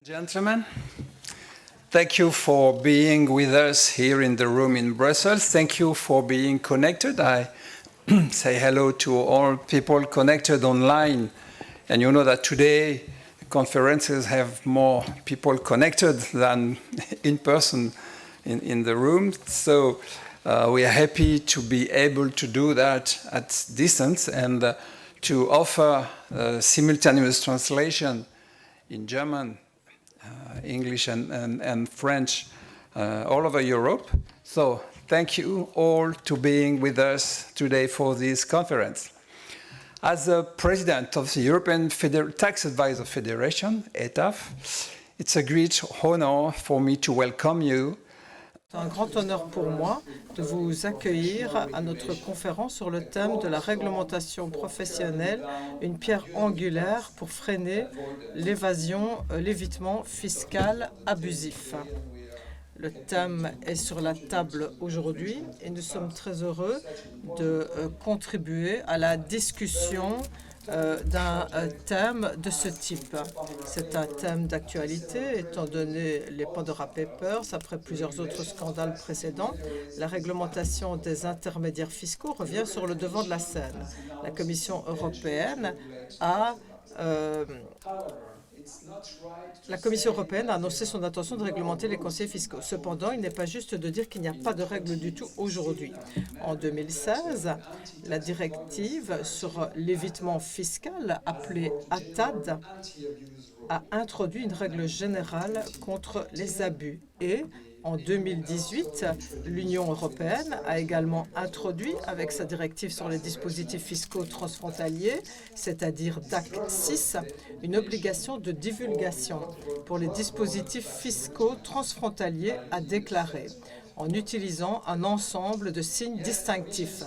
Gentlemen, thank you for being with us here in the room in Brussels. Thank you for being connected. I say hello to all people connected online. And you know that today conferences have more people connected than in person in the room. So we are happy to be able to do that at distance and to offer simultaneous translation in German, English and French all over Europe. So thank you all to being with us today for this conference. As the president of the European Tax Advisor Federation, ETAF, it's a great honor for me to welcome you. C'est un grand honneur pour moi de vous accueillir à notre conférence sur le thème de la réglementation professionnelle, une pierre angulaire pour freiner l'évitement fiscal abusif. Le thème est sur la table aujourd'hui et nous sommes très heureux de contribuer à la discussion d'un thème de ce type. C'est un thème d'actualité étant donné les Pandora Papers, après plusieurs autres scandales précédents. La réglementation des intermédiaires fiscaux revient sur le devant de la scène. La Commission européenne a annoncé son intention de réglementer les conseillers fiscaux. Cependant, il n'est pas juste de dire qu'il n'y a pas de règles du tout aujourd'hui. En 2016, la directive sur l'évitement fiscal, appelée ATAD, a introduit une règle générale contre les abus. Et en 2018, l'Union européenne a également introduit, avec sa directive sur les dispositifs fiscaux transfrontaliers, c'est-à-dire DAC 6, une obligation de divulgation pour les dispositifs fiscaux transfrontaliers à déclarer, en utilisant un ensemble de signes distinctifs.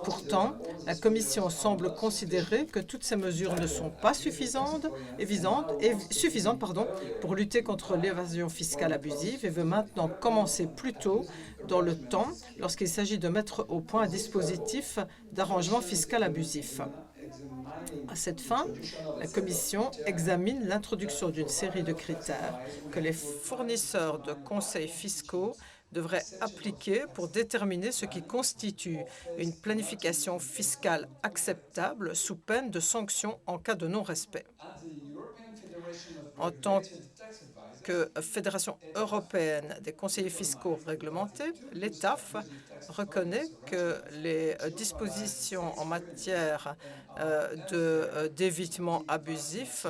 Pourtant, la Commission semble considérer que toutes ces mesures ne sont pas suffisantes pour lutter contre l'évasion fiscale abusive et veut maintenant commencer plus tôt dans le temps lorsqu'il s'agit de mettre au point un dispositif d'arrangement fiscal abusif. À cette fin, la Commission examine l'introduction d'une série de critères que les fournisseurs de conseils fiscaux devrait appliquer pour déterminer ce qui constitue une planification fiscale acceptable sous peine de sanctions en cas de non-respect. En tant que Fédération européenne des conseillers fiscaux réglementés, l'ETAF reconnaît que les dispositions en matière d'évitement abusif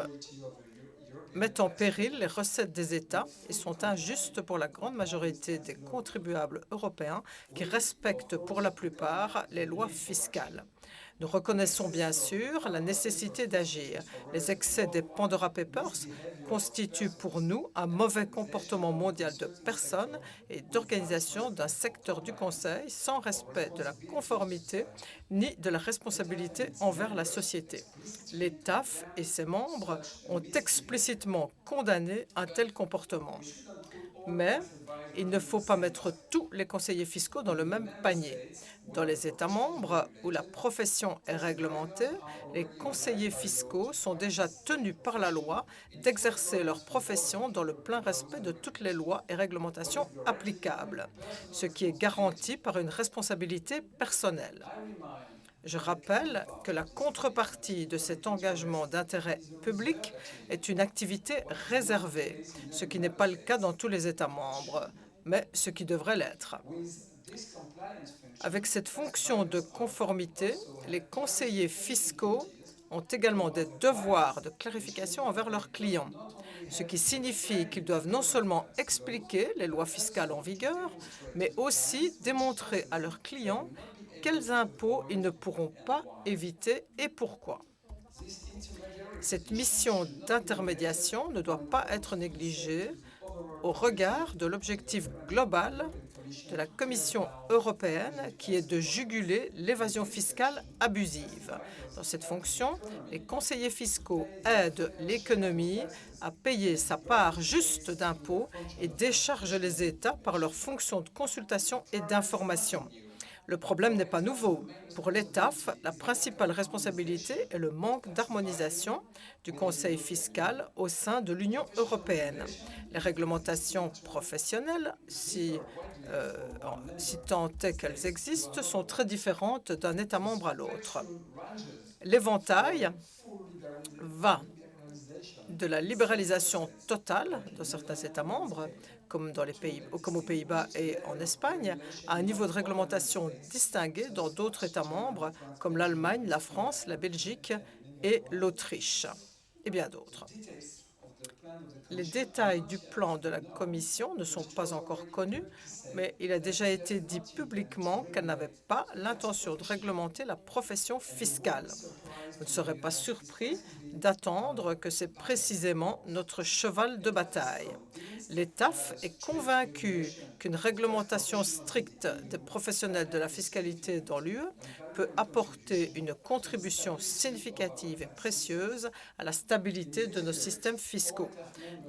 mettent en péril les recettes des États et sont injustes pour la grande majorité des contribuables européens qui respectent pour la plupart les lois fiscales. Nous reconnaissons bien sûr la nécessité d'agir. Les excès des Pandora Papers constituent pour nous un mauvais comportement mondial de personnes et d'organisations d'un secteur du conseil sans respect de la conformité ni de la responsabilité envers la société. L'ETAF et ses membres ont explicitement condamné un tel comportement. Mais il ne faut pas mettre tous les conseillers fiscaux dans le même panier. Dans les États membres où la profession est réglementée, les conseillers fiscaux sont déjà tenus par la loi d'exercer leur profession dans le plein respect de toutes les lois et réglementations applicables, ce qui est garanti par une responsabilité personnelle. Je rappelle que la contrepartie de cet engagement d'intérêt public est une activité réservée, ce qui n'est pas le cas dans tous les États membres, mais ce qui devrait l'être. Avec cette fonction de conformité, les conseillers fiscaux ont également des devoirs de clarification envers leurs clients, ce qui signifie qu'ils doivent non seulement expliquer les lois fiscales en vigueur, mais aussi démontrer à leurs clients quels impôts ils ne pourront pas éviter et pourquoi. Cette mission d'intermédiation ne doit pas être négligée au regard de l'objectif global de la Commission européenne qui est de juguler l'évasion fiscale abusive. Dans cette fonction, les conseillers fiscaux aident l'économie à payer sa part juste d'impôts et déchargent les États par leur fonction de consultation et d'information. Le problème n'est pas nouveau. Pour l'ETAF, la principale responsabilité est le manque d'harmonisation du Conseil fiscal au sein de l'Union européenne. Les réglementations professionnelles, si tant est qu'elles existent, sont très différentes d'un État membre à l'autre. L'éventail va de la libéralisation totale de certains États membres, comme aux Pays-Bas et en Espagne, à un niveau de réglementation distingué dans d'autres États membres, comme l'Allemagne, la France, la Belgique et l'Autriche, et bien d'autres. Les détails du plan de la Commission ne sont pas encore connus, mais il a déjà été dit publiquement qu'elle n'avait pas l'intention de réglementer la profession fiscale. Vous ne serez pas surpris d'attendre que c'est précisément notre cheval de bataille. L'ETAF est convaincu qu'une réglementation stricte des professionnels de la fiscalité dans l'UE peut apporter une contribution significative et précieuse à la stabilité de nos systèmes fiscaux.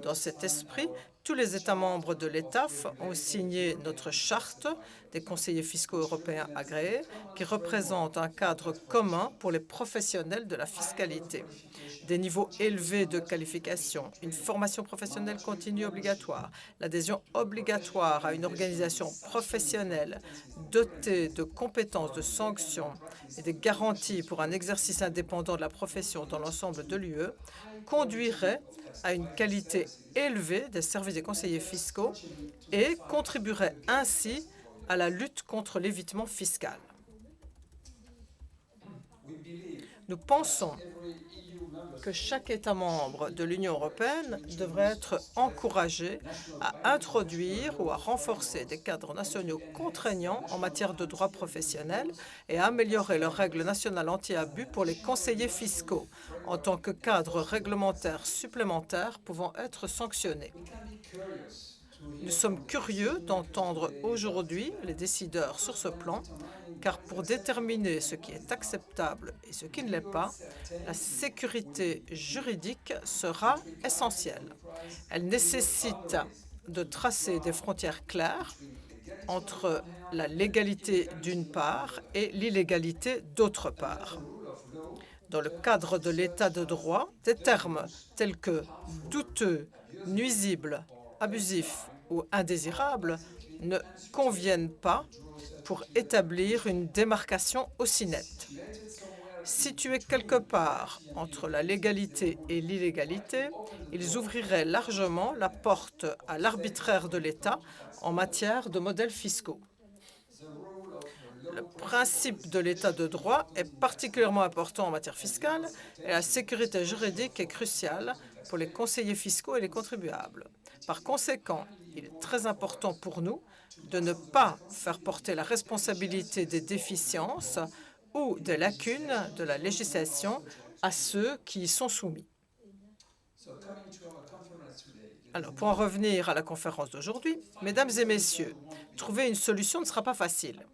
Dans cet esprit, tous les États membres de l'ETAF ont signé notre charte des conseillers fiscaux européens agréés qui représente un cadre commun pour les professionnels de la fiscalité. Des niveaux élevés de qualification, une formation professionnelle continue obligatoire, l'adhésion obligatoire à une organisation professionnelle dotée de compétences de sanctions et des garanties pour un exercice indépendant de la profession dans l'ensemble de l'UE conduirait à une qualité élevée des services des conseillers fiscaux et contribuerait ainsi à la lutte contre l'évitement fiscal. Nous pensons que chaque État membre de l'Union européenne devrait être encouragé à introduire ou à renforcer des cadres nationaux contraignants en matière de droit professionnel et à améliorer leurs règles nationales anti-abus pour les conseillers fiscaux en tant que cadres réglementaires supplémentaires pouvant être sanctionnés. Nous sommes curieux d'entendre aujourd'hui les décideurs sur ce plan, car pour déterminer ce qui est acceptable et ce qui ne l'est pas, la sécurité juridique sera essentielle. Elle nécessite de tracer des frontières claires entre la légalité d'une part et l'illégalité d'autre part. Dans le cadre de l'état de droit, des termes tels que douteux, nuisible, abusif ou indésirable ne conviennent pas pour établir une démarcation aussi nette. Situés quelque part entre la légalité et l'illégalité, ils ouvriraient largement la porte à l'arbitraire de l'État en matière de modèles fiscaux. Le principe de l'état de droit est particulièrement important en matière fiscale et la sécurité juridique est cruciale pour les conseillers fiscaux et les contribuables. Par conséquent, il est très important pour nous de ne pas faire porter la responsabilité des déficiences ou des lacunes de la législation à ceux qui y sont soumis. Alors, pour en revenir à la conférence d'aujourd'hui, mesdames et messieurs, trouver une solution ne sera pas facile.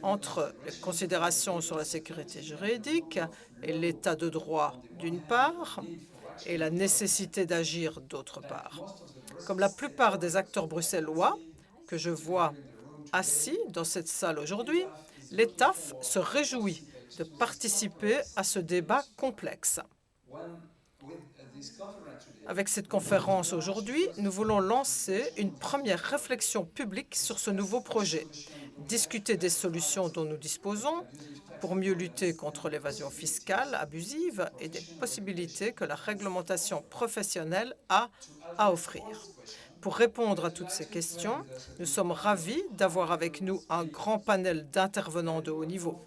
Entre les considérations sur la sécurité juridique et l'état de droit d'une part, et la nécessité d'agir d'autre part. Comme la plupart des acteurs bruxellois que je vois assis dans cette salle aujourd'hui, l'ETAF se réjouit de participer à ce débat complexe. Avec cette conférence aujourd'hui, nous voulons lancer une première réflexion publique sur ce nouveau projet, discuter des solutions dont nous disposons pour mieux lutter contre l'évasion fiscale abusive et des possibilités que la réglementation professionnelle a à offrir. Pour répondre à toutes ces questions, nous sommes ravis d'avoir avec nous un grand panel d'intervenants de haut niveau.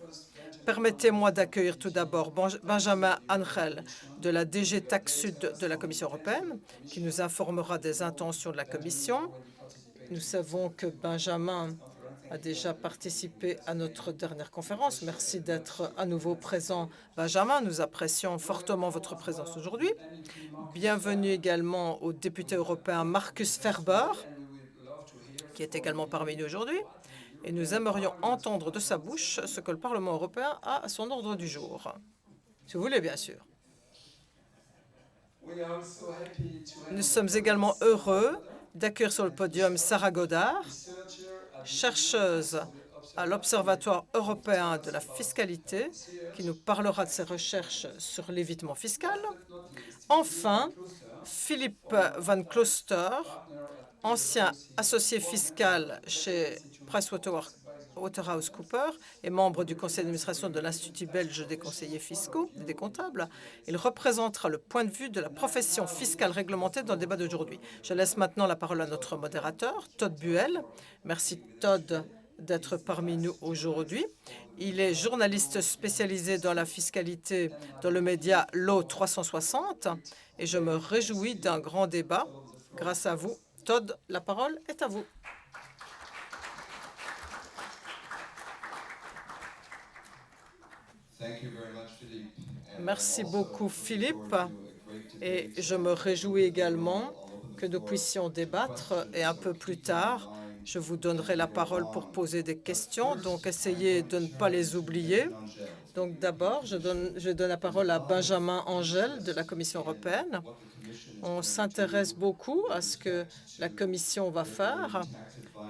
Permettez-moi d'accueillir tout d'abord Benjamin Angel de la DG Taxe Sud de la Commission européenne, qui nous informera des intentions de la Commission. Nous savons que Benjamin a déjà participé à notre dernière conférence. Merci d'être à nouveau présent, Benjamin. Nous apprécions fortement votre présence aujourd'hui. Bienvenue également au député européen Markus Ferber, qui est également parmi nous aujourd'hui. Et nous aimerions entendre de sa bouche ce que le Parlement européen a à son ordre du jour. Si vous voulez, bien sûr. Nous sommes également heureux d'accueillir sur le podium Sarah Godard, chercheuse à l'Observatoire européen de la fiscalité, qui nous parlera de ses recherches sur l'évitement fiscal. Enfin, Philippe Van Closter, ancien associé fiscal chez PricewaterhouseCoopers et membre du conseil d'administration de l'Institut belge des conseillers fiscaux et des comptables. Il représentera le point de vue de la profession fiscale réglementée dans le débat d'aujourd'hui. Je laisse maintenant la parole à notre modérateur, Todd Buell. Merci, Todd, d'être parmi nous aujourd'hui. Il est journaliste spécialisé dans la fiscalité dans le média Law 360 et je me réjouis d'un grand débat grâce à vous. Todd, la parole est à vous. Merci beaucoup, Philippe. Et je me réjouis également que nous puissions débattre. Et un peu plus tard, je vous donnerai la parole pour poser des questions. Donc, essayez de ne pas les oublier. Donc, d'abord, je donne la parole à Benjamin Angel de la Commission européenne. On s'intéresse beaucoup à ce que la Commission va faire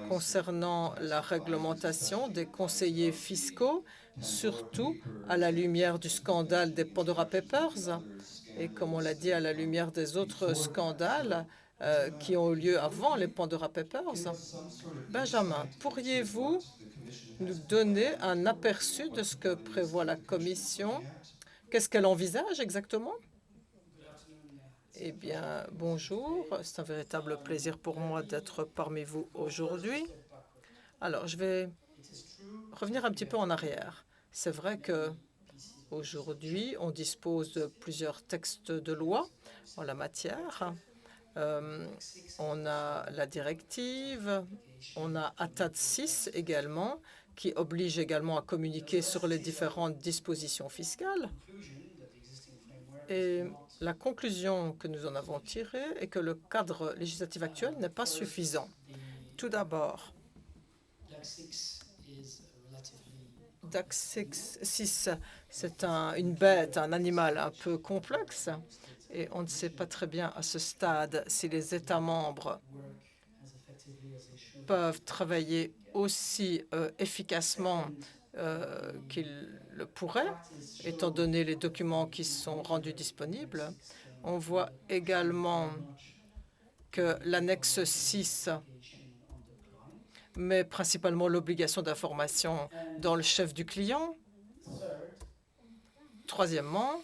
concernant la réglementation des conseillers fiscaux, surtout à la lumière du scandale des Pandora Papers et, comme on l'a dit, à la lumière des autres scandales qui ont eu lieu avant les Pandora Papers. Benjamin, pourriez-vous nous donner un aperçu de ce que prévoit la Commission? Qu'est-ce qu'elle envisage exactement? Eh bien, bonjour. C'est un véritable plaisir pour moi d'être parmi vous aujourd'hui. Alors, je vais revenir un petit peu en arrière. C'est vrai que aujourd'hui, on dispose de plusieurs textes de loi en la matière. On a la directive, on a ATAD 6 également, qui oblige également à communiquer sur les différentes dispositions fiscales. Et la conclusion que nous en avons tirée est que le cadre législatif actuel n'est pas suffisant. Tout d'abord, DAC 6, c'est une bête, un animal un peu complexe, et on ne sait pas très bien à ce stade si les États membres peuvent travailler aussi efficacement qu'ils le pourraient, étant donné les documents qui sont rendus disponibles. On voit également que l'annexe 6 met principalement l'obligation d'information dans le chef du client. Troisièmement,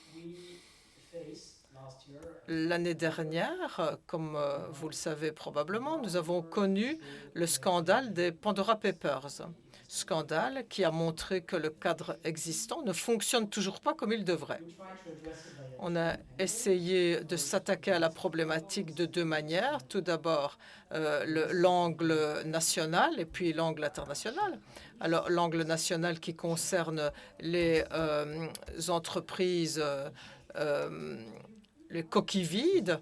l'année dernière, comme vous le savez probablement, nous avons connu le scandale des Pandora Papers. Scandale qui a montré que le cadre existant ne fonctionne toujours pas comme il devrait. On a essayé de s'attaquer à la problématique de deux manières. Tout d'abord, l'angle national et puis l'angle international. Alors, l'angle national qui concerne les entreprises, les coquilles vides,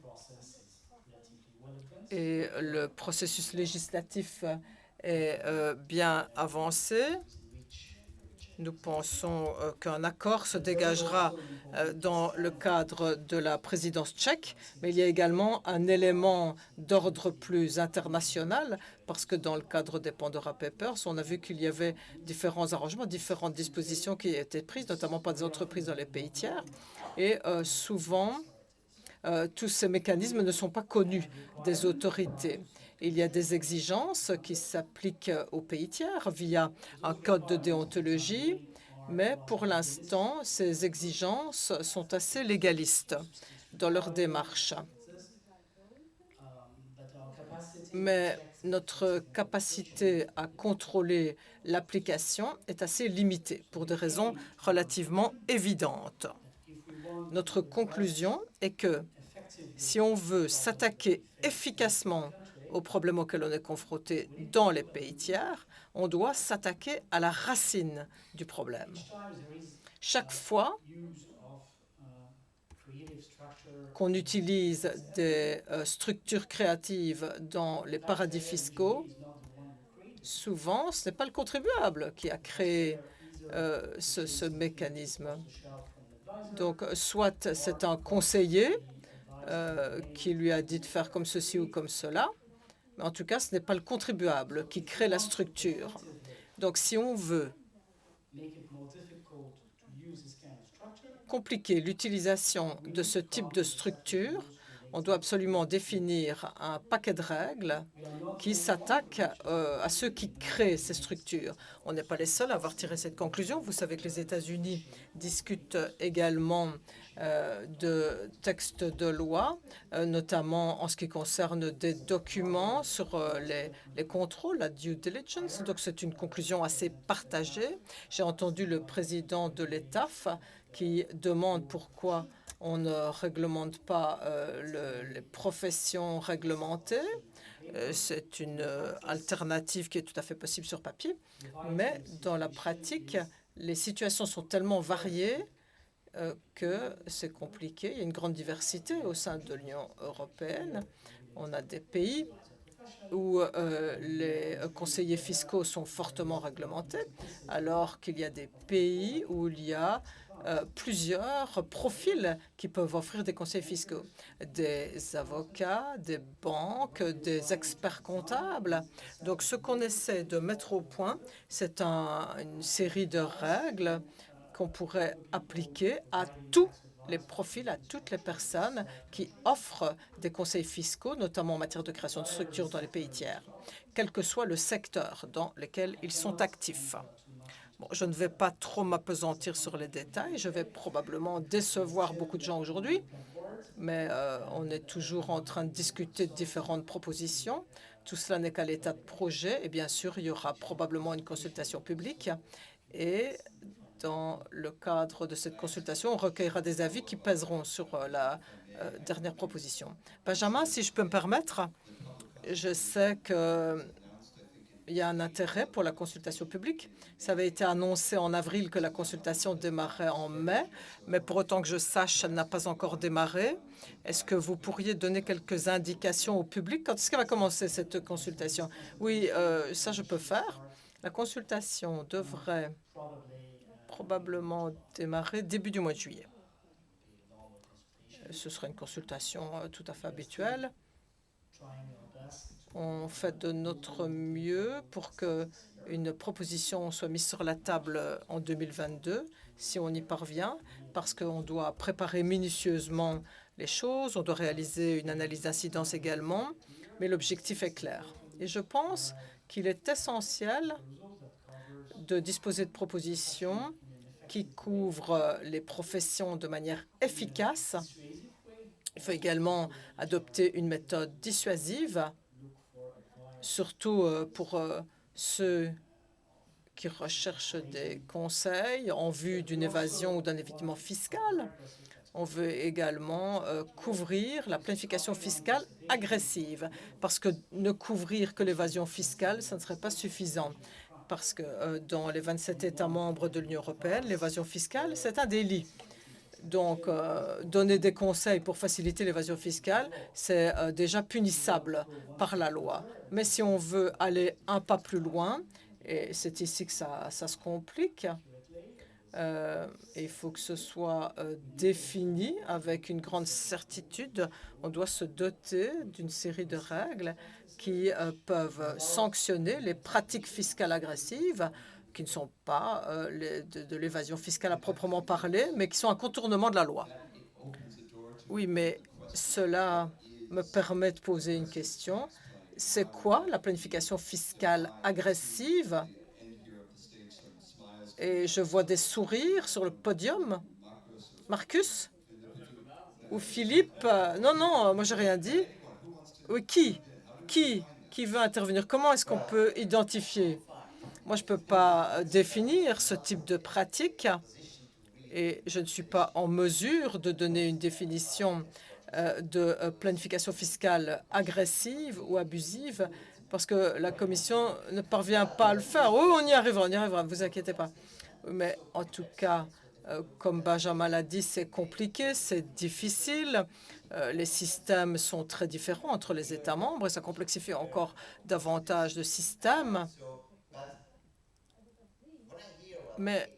et le processus législatif est bien avancé. Nous pensons qu'un accord se dégagera dans le cadre de la présidence tchèque, mais il y a également un élément d'ordre plus international, parce que dans le cadre des Pandora Papers, on a vu qu'il y avait différents arrangements, différentes dispositions qui étaient prises, notamment par des entreprises dans les pays tiers. Et souvent, tous ces mécanismes ne sont pas connus des autorités. Il y a des exigences qui s'appliquent aux pays tiers via un code de déontologie, mais pour l'instant, ces exigences sont assez légalistes dans leur démarche. Mais notre capacité à contrôler l'application est assez limitée pour des raisons relativement évidentes. Notre conclusion est que si on veut s'attaquer efficacement aux problèmes auxquels on est confronté dans les pays tiers, on doit s'attaquer à la racine du problème. Chaque fois qu'on utilise des structures créatives dans les paradis fiscaux, souvent, ce n'est pas le contribuable qui a créé ce mécanisme. Donc, soit c'est un conseiller qui lui a dit de faire comme ceci ou comme cela, mais en tout cas, ce n'est pas le contribuable qui crée la structure. Donc, si on veut compliquer l'utilisation de ce type de structure, on doit absolument définir un paquet de règles qui s'attaquent à ceux qui créent ces structures. On n'est pas les seuls à avoir tiré cette conclusion. Vous savez que les États-Unis discutent également de textes de loi, notamment en ce qui concerne des documents sur les contrôles, la due diligence. Donc c'est une conclusion assez partagée. J'ai entendu le président de l'ETAF qui demande pourquoi on ne réglemente pas les professions réglementées. C'est une alternative qui est tout à fait possible sur papier, mais dans la pratique, les situations sont tellement variées que c'est compliqué. Il y a une grande diversité au sein de l'Union européenne. On a des pays où les conseillers fiscaux sont fortement réglementés, alors qu'il y a des pays où il y a plusieurs profils qui peuvent offrir des conseils fiscaux, des avocats, des banques, des experts comptables. Donc, ce qu'on essaie de mettre au point, c'est une série de règles qu'on pourrait appliquer à tous les profils, à toutes les personnes qui offrent des conseils fiscaux, notamment en matière de création de structures dans les pays tiers, quel que soit le secteur dans lequel ils sont actifs. Bon, je ne vais pas trop m'appesantir sur les détails. Je vais probablement décevoir beaucoup de gens aujourd'hui, mais on est toujours en train de discuter de différentes propositions. Tout cela n'est qu'à l'état de projet et bien sûr, il y aura probablement une consultation publique et dans le cadre de cette consultation, on recueillera des avis qui pèseront sur la dernière proposition. Benjamin, si je peux me permettre, je sais que il y a un intérêt pour la consultation publique. Ça avait été annoncé en avril que la consultation démarrait en mai, mais pour autant que je sache, elle n'a pas encore démarré. Est-ce que vous pourriez donner quelques indications au public? Quand est-ce qu'elle va commencer, cette consultation? Oui, ça, je peux faire. La consultation devrait probablement démarrer début du mois de juillet. Ce sera une consultation tout à fait habituelle. On fait de notre mieux pour qu'une proposition soit mise sur la table en 2022, si on y parvient, parce qu'on doit préparer minutieusement les choses, on doit réaliser une analyse d'incidence également, mais l'objectif est clair. Et je pense qu'il est essentiel de disposer de propositions qui couvrent les professions de manière efficace. Il faut également adopter une méthode dissuasive, surtout pour ceux qui recherchent des conseils en vue d'une évasion ou d'un évitement fiscal. On veut également couvrir la planification fiscale agressive, parce que ne couvrir que l'évasion fiscale, ça ne serait pas suffisant. Parce que dans les 27 États membres de l'Union européenne, l'évasion fiscale, c'est un délit. Donc, donner des conseils pour faciliter l'évasion fiscale, c'est déjà punissable par la loi. Mais si on veut aller un pas plus loin, et c'est ici que ça se complique, il faut que ce soit défini avec une grande certitude. On doit se doter d'une série de règles qui peuvent sanctionner les pratiques fiscales agressives qui ne sont pas de l'évasion fiscale à proprement parler, mais qui sont un contournement de la loi. Oui, mais cela me permet de poser une question. C'est quoi la planification fiscale agressive? Et je vois des sourires sur le podium. Marcus? Ou Philippe? Non, non, moi, j'ai rien dit. Oui, qui veut intervenir? Comment est-ce qu'on peut identifier? Moi, je ne peux pas définir ce type de pratique et je ne suis pas en mesure de donner une définition de planification fiscale agressive ou abusive parce que la Commission ne parvient pas à le faire. Oui, on y arrivera, ne vous inquiétez pas. Mais en tout cas, comme Benjamin l'a dit, c'est compliqué, c'est difficile. Les systèmes sont très différents entre les États membres et ça complexifie encore davantage le système. Mais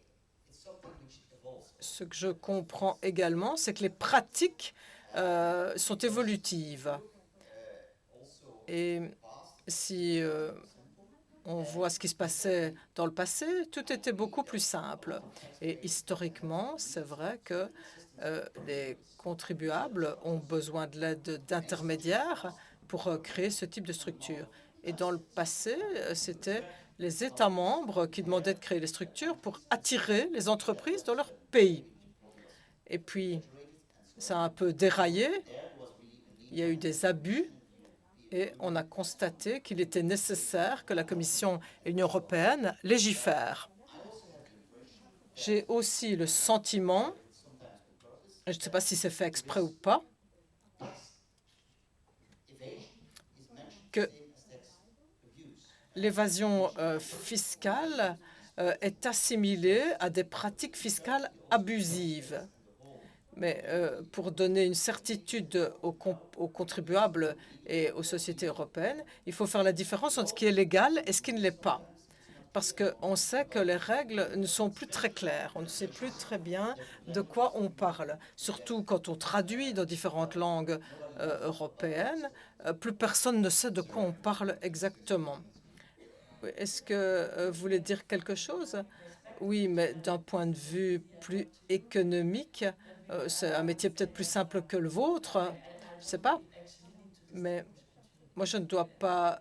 ce que je comprends également, c'est que les pratiques sont évolutives. Et si on voit ce qui se passait dans le passé, tout était beaucoup plus simple. Et historiquement, c'est vrai que les contribuables ont besoin de l'aide d'intermédiaires pour créer ce type de structure. Et dans le passé, c'était les États membres qui demandaient de créer les structures pour attirer les entreprises dans leur pays. Et puis, ça a un peu déraillé. Il y a eu des abus et on a constaté qu'il était nécessaire que la Commission et l'Union européenne légifèrent. J'ai aussi le sentiment, je ne sais pas si c'est fait exprès ou pas, que l'évasion fiscale est assimilée à des pratiques fiscales abusives. Mais pour donner une certitude aux contribuables et aux sociétés européennes, il faut faire la différence entre ce qui est légal et ce qui ne l'est pas. Parce qu'on sait que les règles ne sont plus très claires. On ne sait plus très bien de quoi on parle. Surtout quand on traduit dans différentes langues européennes, plus personne ne sait de quoi on parle exactement. Est-ce que vous voulez dire quelque chose? Oui, mais d'un point de vue plus économique, c'est un métier peut-être plus simple que le vôtre, je ne sais pas. Mais moi, je ne dois pas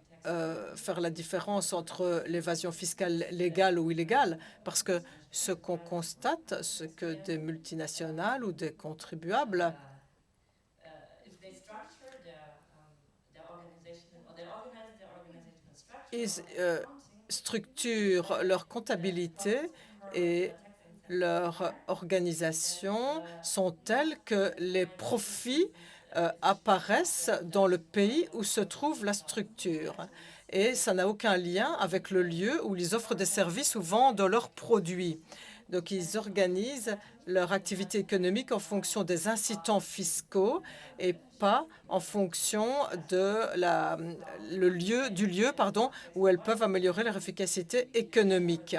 faire la différence entre l'évasion fiscale légale ou illégale, parce que ce qu'on constate, c'est que des multinationales ou des contribuables ils structurent leur comptabilité et leur organisation sont telles que les profits apparaissent dans le pays où se trouve la structure. Et ça n'a aucun lien avec le lieu où ils offrent des services ou vendent leurs produits. Donc, ils organisent leur activité économique en fonction des incitants fiscaux et pas en fonction du lieu où elles peuvent améliorer leur efficacité économique.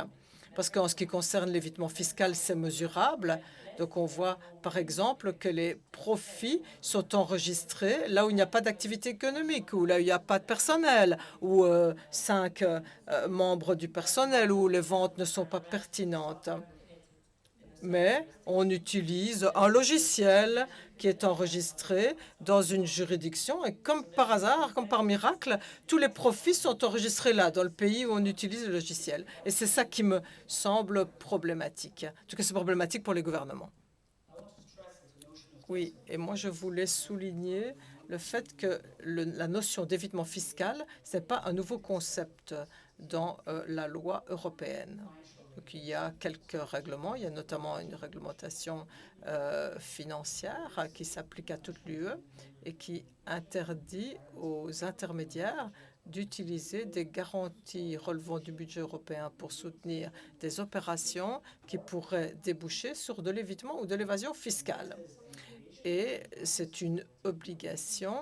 Parce qu'en ce qui concerne l'évitement fiscal, c'est mesurable. Donc, on voit, par exemple, que les profits sont enregistrés là où il n'y a pas d'activité économique, ou là où il n'y a pas de personnel, ou 5 membres du personnel, où les ventes ne sont pas pertinentes. Mais on utilise un logiciel qui est enregistré dans une juridiction et comme par hasard, comme par miracle, tous les profits sont enregistrés là, dans le pays où on utilise le logiciel. Et c'est ça qui me semble problématique. En tout cas, c'est problématique pour les gouvernements. Oui, et moi je voulais souligner le fait que la notion d'évitement fiscal, ce n'est pas un nouveau concept dans la loi européenne. Donc, il y a quelques règlements. Il y a notamment une réglementation financière qui s'applique à toute l'UE et qui interdit aux intermédiaires d'utiliser des garanties relevant du budget européen pour soutenir des opérations qui pourraient déboucher sur de l'évitement ou de l'évasion fiscale. Et c'est une obligation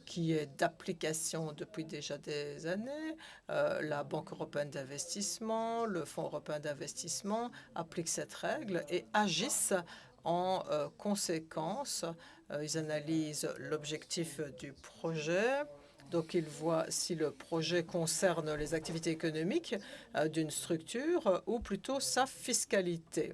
qui est d'application depuis déjà des années. La Banque européenne d'investissement, le Fonds européen d'investissement appliquent cette règle et agissent en conséquence. Ils analysent l'objectif du projet. Donc, ils voient si le projet concerne les activités économiques d'une structure ou plutôt sa fiscalité.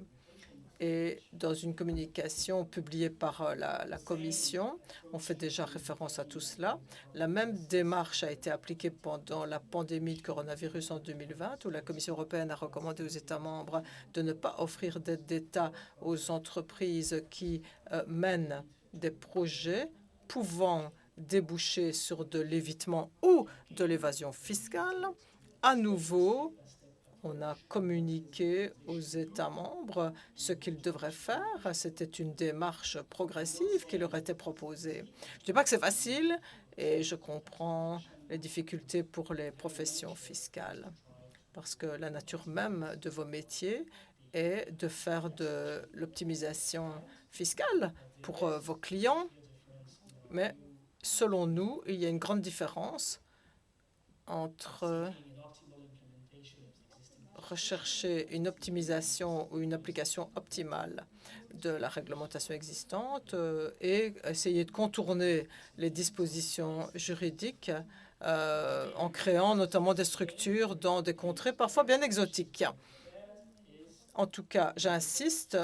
Et dans une communication publiée par la Commission, on fait déjà référence à tout cela. La même démarche a été appliquée pendant la pandémie de coronavirus en 2020, où la Commission européenne a recommandé aux États membres de ne pas offrir d'aide d'État aux entreprises qui mènent des projets pouvant déboucher sur de l'évitement ou de l'évasion fiscale. À nouveau, on a communiqué aux États membres ce qu'ils devraient faire. C'était une démarche progressive qui leur était proposée. Je ne dis pas que c'est facile et je comprends les difficultés pour les professions fiscales parce que la nature même de vos métiers est de faire de l'optimisation fiscale pour vos clients. Mais selon nous, il y a une grande différence entre rechercher une optimisation ou une application optimale de la réglementation existante et essayer de contourner les dispositions juridiques en créant notamment des structures dans des contrées parfois bien exotiques. En tout cas, j'insiste,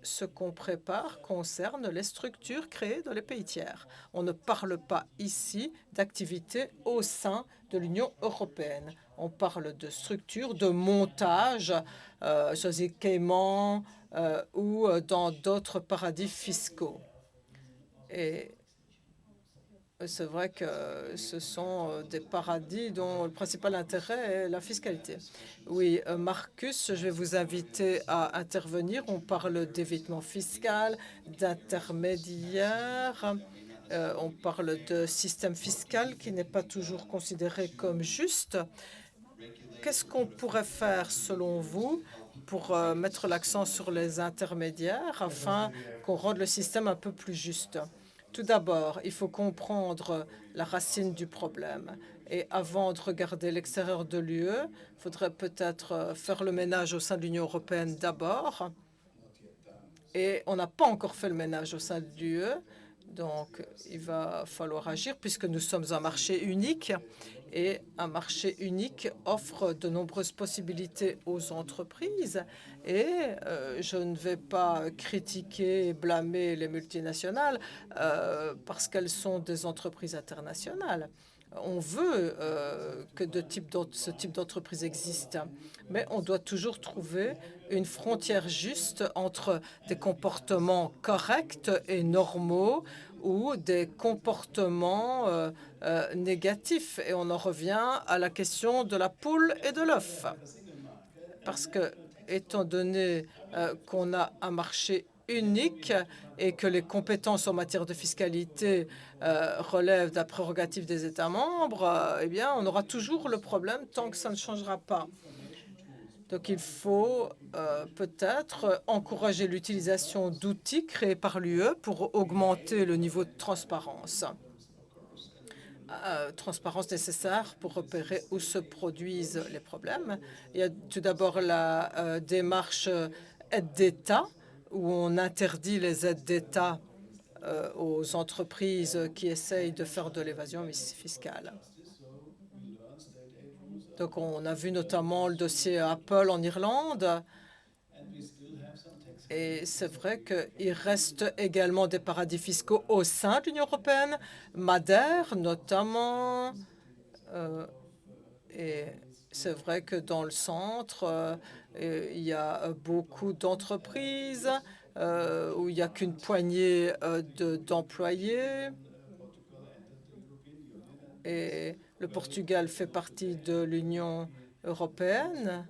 ce qu'on prépare concerne les structures créées dans les pays tiers. On ne parle pas ici d'activités au sein de l'Union européenne. On parle de structures de montage sur les Caïmans ou dans d'autres paradis fiscaux. Et c'est vrai que ce sont des paradis dont le principal intérêt est la fiscalité. Oui, Marcus, je vais vous inviter à intervenir. On parle d'évitement fiscal, d'intermédiaires. On parle de système fiscal qui n'est pas toujours considéré comme juste. Qu'est-ce qu'on pourrait faire, selon vous, pour mettre l'accent sur les intermédiaires afin qu'on rende le système un peu plus juste? Tout d'abord, il faut comprendre la racine du problème. Et avant de regarder l'extérieur de l'UE, il faudrait peut-être faire le ménage au sein de l'Union européenne d'abord. Et on n'a pas encore fait le ménage au sein de l'UE. Donc, il va falloir agir puisque nous sommes un marché unique. Et un marché unique offre de nombreuses possibilités aux entreprises. Et je ne vais pas critiquer et blâmer les multinationales parce qu'elles sont des entreprises internationales. On veut que ce type d'entreprise existe, mais on doit toujours trouver une frontière juste entre des comportements corrects et normaux ou des comportements négatifs. Et on en revient à la question de la poule et de l'œuf. Parce que, étant donné qu'on a un marché unique et que les compétences en matière de fiscalité relèvent de la prérogative des États membres, eh bien, on aura toujours le problème tant que ça ne changera pas. Donc, il faut peut-être encourager l'utilisation d'outils créés par l'UE pour augmenter le niveau de transparence. Transparence nécessaire pour repérer où se produisent les problèmes. Il y a tout d'abord la démarche aide d'État, où on interdit les aides d'État aux entreprises qui essayent de faire de l'évasion fiscale. Donc, on a vu notamment le dossier Apple en Irlande. Et c'est vrai qu'il reste également des paradis fiscaux au sein de l'Union européenne, Madère notamment. Et c'est vrai que dans le centre, il y a beaucoup d'entreprises où il n'y a qu'une poignée d'employés. Et le Portugal fait partie de l'Union européenne.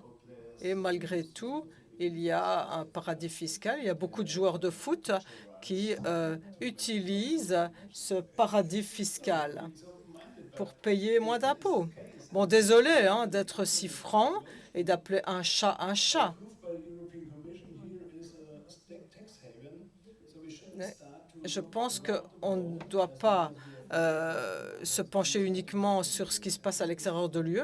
Et malgré tout, il y a un paradis fiscal. Il y a beaucoup de joueurs de foot qui utilisent ce paradis fiscal pour payer moins d'impôts. Bon, désolé d'être si franc et d'appeler un chat un chat. Je pense qu'on ne doit pas se pencher uniquement sur ce qui se passe à l'extérieur de l'UE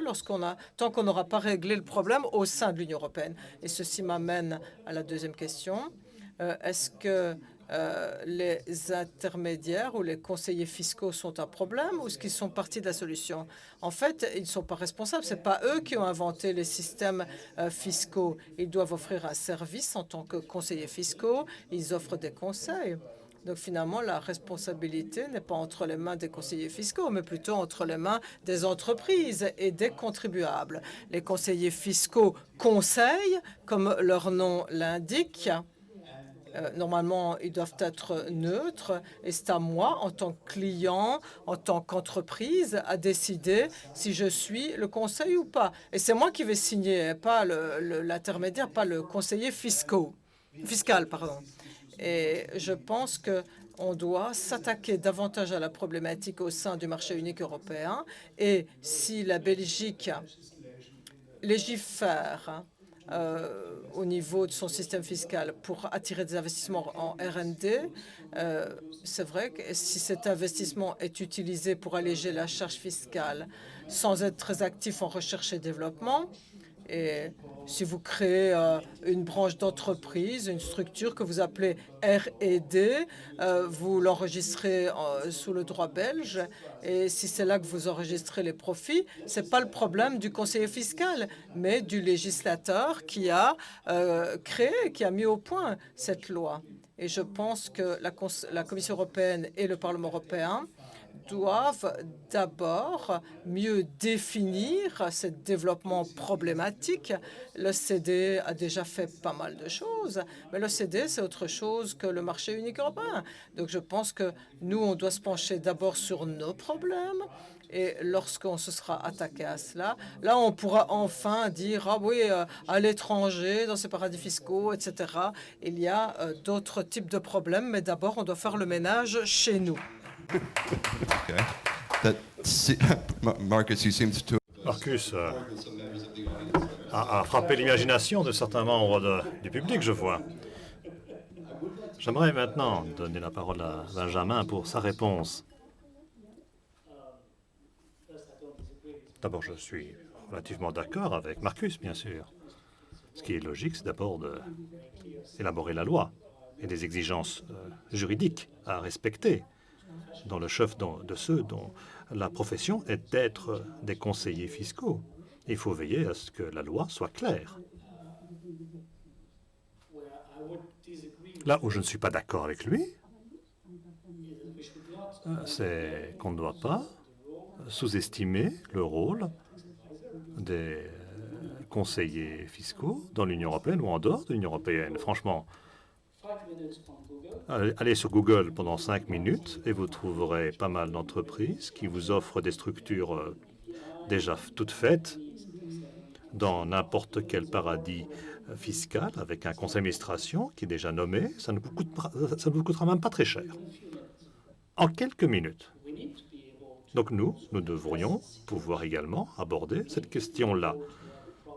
tant qu'on n'aura pas réglé le problème au sein de l'Union européenne. Et ceci m'amène à la deuxième question. Est-ce que les intermédiaires ou les conseillers fiscaux sont un problème ou est-ce qu'ils sont partie de la solution? En fait, ils ne sont pas responsables. Ce n'est pas eux qui ont inventé les systèmes fiscaux. Ils doivent offrir un service en tant que conseillers fiscaux. Ils offrent des conseils. Donc finalement, la responsabilité n'est pas entre les mains des conseillers fiscaux, mais plutôt entre les mains des entreprises et des contribuables. Les conseillers fiscaux conseillent, comme leur nom l'indique. Normalement, ils doivent être neutres et c'est à moi, en tant que client, en tant qu'entreprise, à décider si je suis le conseil ou pas. Et c'est moi qui vais signer, pas l'intermédiaire, pas le conseiller fiscal, pardon. Et je pense qu'on doit s'attaquer davantage à la problématique au sein du marché unique européen. Et si la Belgique légifère au niveau de son système fiscal pour attirer des investissements en R&D, c'est vrai que si cet investissement est utilisé pour alléger la charge fiscale sans être très actif en recherche et développement, Et si vous créez une branche d'entreprise, une structure que vous appelez R&D, vous l'enregistrez sous le droit belge. Et si c'est là que vous enregistrez les profits, ce n'est pas le problème du conseiller fiscal, mais du législateur qui a créé, qui a mis au point cette loi. Et je pense que la Commission européenne et le Parlement européen doivent d'abord mieux définir ce développement problématique. L'OCDE a déjà fait pas mal de choses, mais l'OCDE, c'est autre chose que le marché unique européen. Donc je pense que nous, on doit se pencher d'abord sur nos problèmes. Et lorsqu'on se sera attaqué à cela, là, on pourra enfin dire, ah oui, à l'étranger, dans ces paradis fiscaux, etc., il y a d'autres types de problèmes, mais d'abord, on doit faire le ménage chez nous. Marcus, a frappé l'imagination de certains membres du public, je vois. J'aimerais maintenant donner la parole à Benjamin pour sa réponse. D'abord, je suis relativement d'accord avec Marcus, bien sûr. Ce qui est logique, c'est d'abord d'élaborer la loi et des exigences juridiques à respecter dans le chef de ceux dont la profession est d'être des conseillers fiscaux. Il faut veiller à ce que la loi soit claire. Là où je ne suis pas d'accord avec lui, c'est qu'on ne doit pas sous-estimer le rôle des conseillers fiscaux dans l'Union européenne ou en dehors de l'Union européenne. Franchement, allez sur Google pendant 5 minutes et vous trouverez pas mal d'entreprises qui vous offrent des structures déjà toutes faites dans n'importe quel paradis fiscal avec un conseil d'administration qui est déjà nommé. Ça ne vous coûtera même pas très cher. En quelques minutes. Donc nous devrions pouvoir également aborder cette question-là.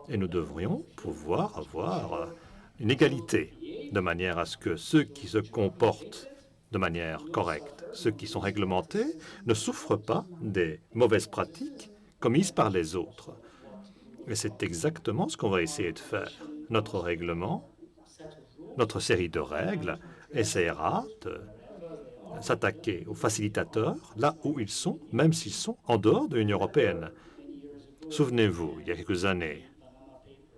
Et nous devrions pouvoir avoir une égalité, de manière à ce que ceux qui se comportent de manière correcte, ceux qui sont réglementés, ne souffrent pas des mauvaises pratiques commises par les autres. Et c'est exactement ce qu'on va essayer de faire. Notre règlement, notre série de règles, essaiera de s'attaquer aux facilitateurs là où ils sont, même s'ils sont en dehors de l'Union européenne. Souvenez-vous, il y a quelques années,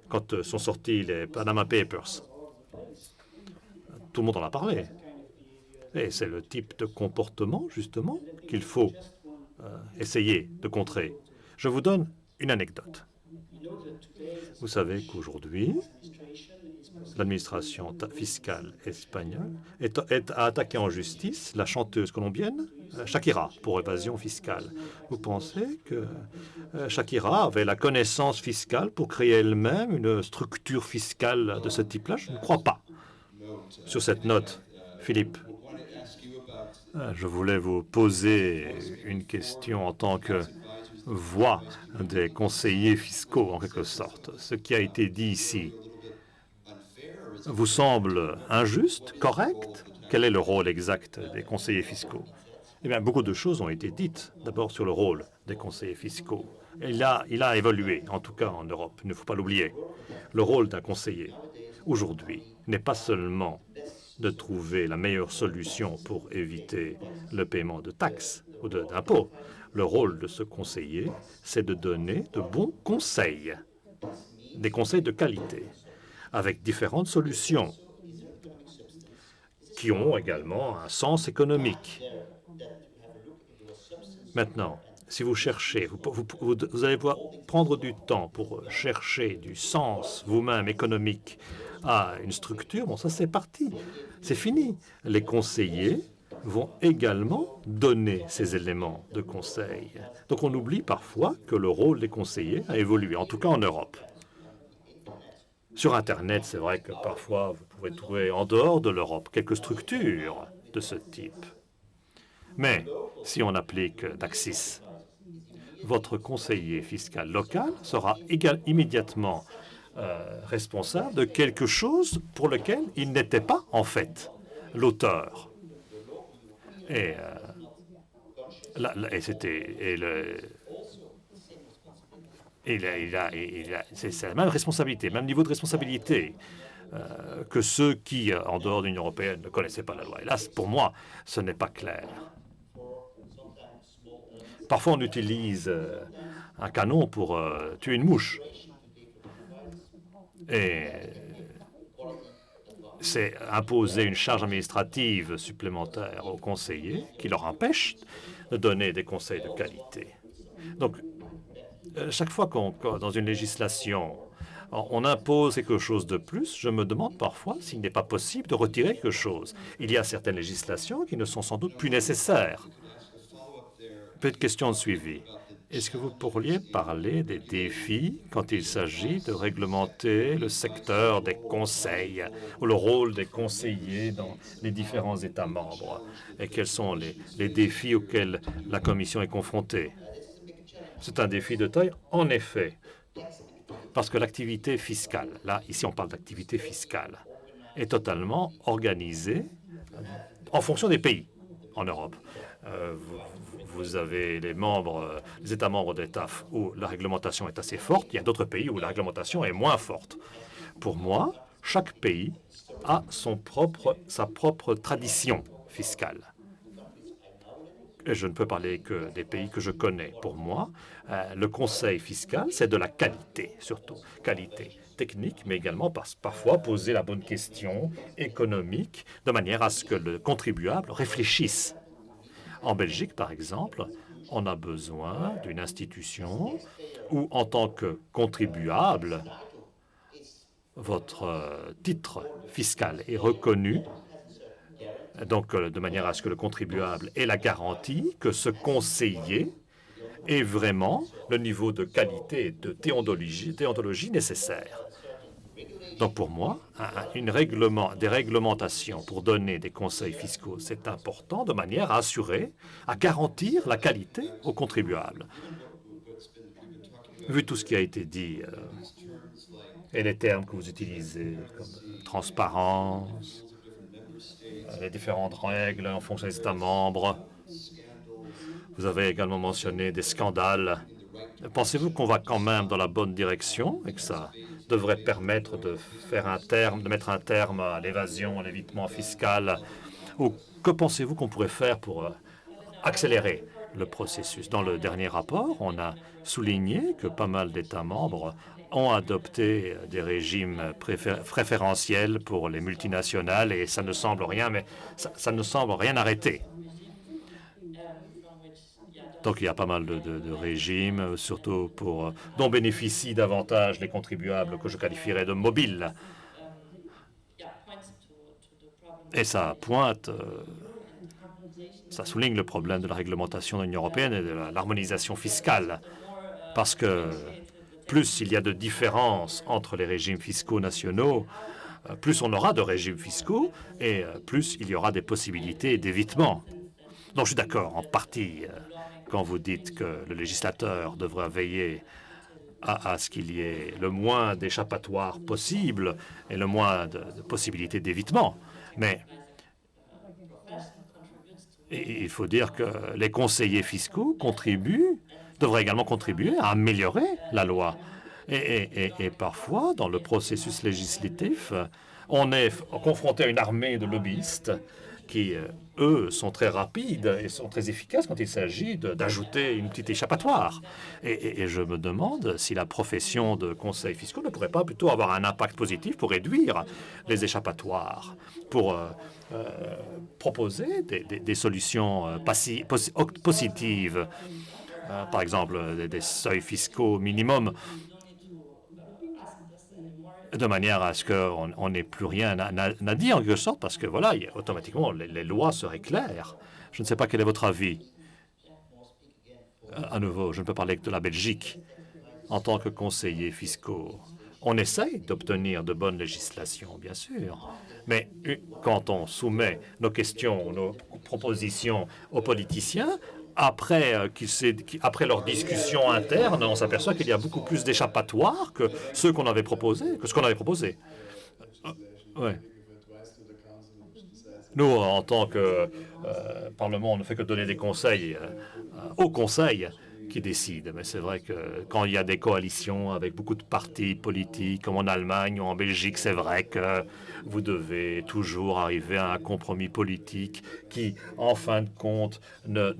quand sont sortis les Panama Papers, tout le monde en a parlé. Et c'est le type de comportement, justement, qu'il faut essayer de contrer. Je vous donne une anecdote. Vous savez qu'aujourd'hui, l'administration fiscale espagnole a attaqué en justice la chanteuse colombienne Shakira pour évasion fiscale. Vous pensez que Shakira avait la connaissance fiscale pour créer elle-même une structure fiscale de ce type-là? Je ne crois pas. Sur cette note, Philippe, je voulais vous poser une question en tant que voix des conseillers fiscaux, en quelque sorte. Ce qui a été dit ici vous semble injuste, correct? Quel est le rôle exact des conseillers fiscaux? Eh bien, beaucoup de choses ont été dites, d'abord sur le rôle des conseillers fiscaux. Il a évolué, en tout cas en Europe, il ne faut pas l'oublier. Le rôle d'un conseiller, aujourd'hui, n'est pas seulement de trouver la meilleure solution pour éviter le paiement de taxes ou d'impôts. Le rôle de ce conseiller, c'est de donner de bons conseils, des conseils de qualité, avec différentes solutions qui ont également un sens économique. Maintenant, si vous cherchez, vous allez pouvoir prendre du temps pour chercher du sens vous-même économique à une structure. Bon, ça c'est parti, c'est fini. Les conseillers vont également donner ces éléments de conseil. Donc on oublie parfois que le rôle des conseillers a évolué, en tout cas en Europe. Sur Internet, c'est vrai que parfois vous pouvez trouver en dehors de l'Europe quelques structures de ce type. Mais si on applique Taxis, votre conseiller fiscal local sera immédiatement responsable de quelque chose pour lequel il n'était pas, en fait, l'auteur. Et c'est la même responsabilité, même niveau de responsabilité que ceux qui, en dehors de l'Union européenne, ne connaissaient pas la loi. Et là, pour moi, ce n'est pas clair. Parfois, on utilise un canon pour tuer une mouche. Et c'est imposer une charge administrative supplémentaire aux conseillers qui leur empêche de donner des conseils de qualité. Donc, chaque fois dans une législation, on impose quelque chose de plus, je me demande parfois s'il n'est pas possible de retirer quelque chose. Il y a certaines législations qui ne sont sans doute plus nécessaires. Petite question de suivi. Est-ce que vous pourriez parler des défis quand il s'agit de réglementer le secteur des conseils ou le rôle des conseillers dans les différents États membres? Et quels sont les défis auxquels la Commission est confrontée? C'est un défi de taille, en effet, parce que l'activité fiscale, là, ici on parle d'activité fiscale, est totalement organisée en fonction des pays en Europe. Vous avez les États membres d'État où la réglementation est assez forte. Il y a d'autres pays où la réglementation est moins forte. Pour moi, chaque pays a sa propre tradition fiscale. Et je ne peux parler que des pays que je connais. Pour moi, le conseil fiscal, c'est de la qualité, surtout. Qualité technique, mais également parfois poser la bonne question économique de manière à ce que le contribuable réfléchisse. En Belgique, par exemple, on a besoin d'une institution où, en tant que contribuable, votre titre fiscal est reconnu, donc de manière à ce que le contribuable ait la garantie que ce conseiller ait vraiment le niveau de qualité et de déontologie nécessaire. Donc pour moi, des réglementations pour donner des conseils fiscaux, c'est important de manière à garantir la qualité aux contribuables. Vu tout ce qui a été dit et les termes que vous utilisez, comme transparence, les différentes règles en fonction des États membres, vous avez également mentionné des scandales. Pensez-vous qu'on va quand même dans la bonne direction et que ça devrait permettre de mettre un terme à l'évasion, à l'évitement fiscal? Ou que pensez-vous qu'on pourrait faire pour accélérer le processus? Dans le dernier rapport, on a souligné que pas mal d'États membres ont adopté des régimes préférentiels pour les multinationales et ça ne semble rien, mais ça ne semble rien arrêter. Donc il y a pas mal de régimes, surtout dont bénéficient davantage les contribuables que je qualifierais de mobiles. Et ça ça souligne le problème de la réglementation de l'Union européenne et de l'harmonisation fiscale. Parce que plus il y a de différences entre les régimes fiscaux nationaux, plus on aura de régimes fiscaux et plus il y aura des possibilités d'évitement. Donc je suis d'accord en partie quand vous dites que le législateur devra veiller à ce qu'il y ait le moins d'échappatoires possible et le moins de possibilités d'évitement. Mais il faut dire que les conseillers fiscaux devraient également contribuer à améliorer la loi. Et parfois, dans le processus législatif, on est confronté à une armée de lobbyistes qui, eux, sont très rapides et sont très efficaces quand il s'agit d'ajouter une petite échappatoire. Et je me demande si la profession de conseil fiscal ne pourrait pas plutôt avoir un impact positif pour réduire les échappatoires, pour proposer des solutions positives, par exemple des seuils fiscaux minimums, de manière à ce qu'on n'ait plus rien à dire en quelque sorte, parce que voilà, automatiquement, les lois seraient claires. Je ne sais pas quel est votre avis. À nouveau, je ne peux parler que de la Belgique. En tant que conseiller fiscaux, on essaye d'obtenir de bonnes législations, bien sûr. Mais quand on soumet nos questions, nos propositions aux politiciens, après leur discussion interne, on s'aperçoit qu'il y a beaucoup plus d'échappatoires que ce qu'on avait proposé. Ouais. Nous, en tant que Parlement, on ne fait que donner des conseils au Conseil. qui décide. Mais c'est vrai que quand il y a des coalitions avec beaucoup de partis politiques, comme en Allemagne ou en Belgique, c'est vrai que vous devez toujours arriver à un compromis politique qui, en fin de compte, ne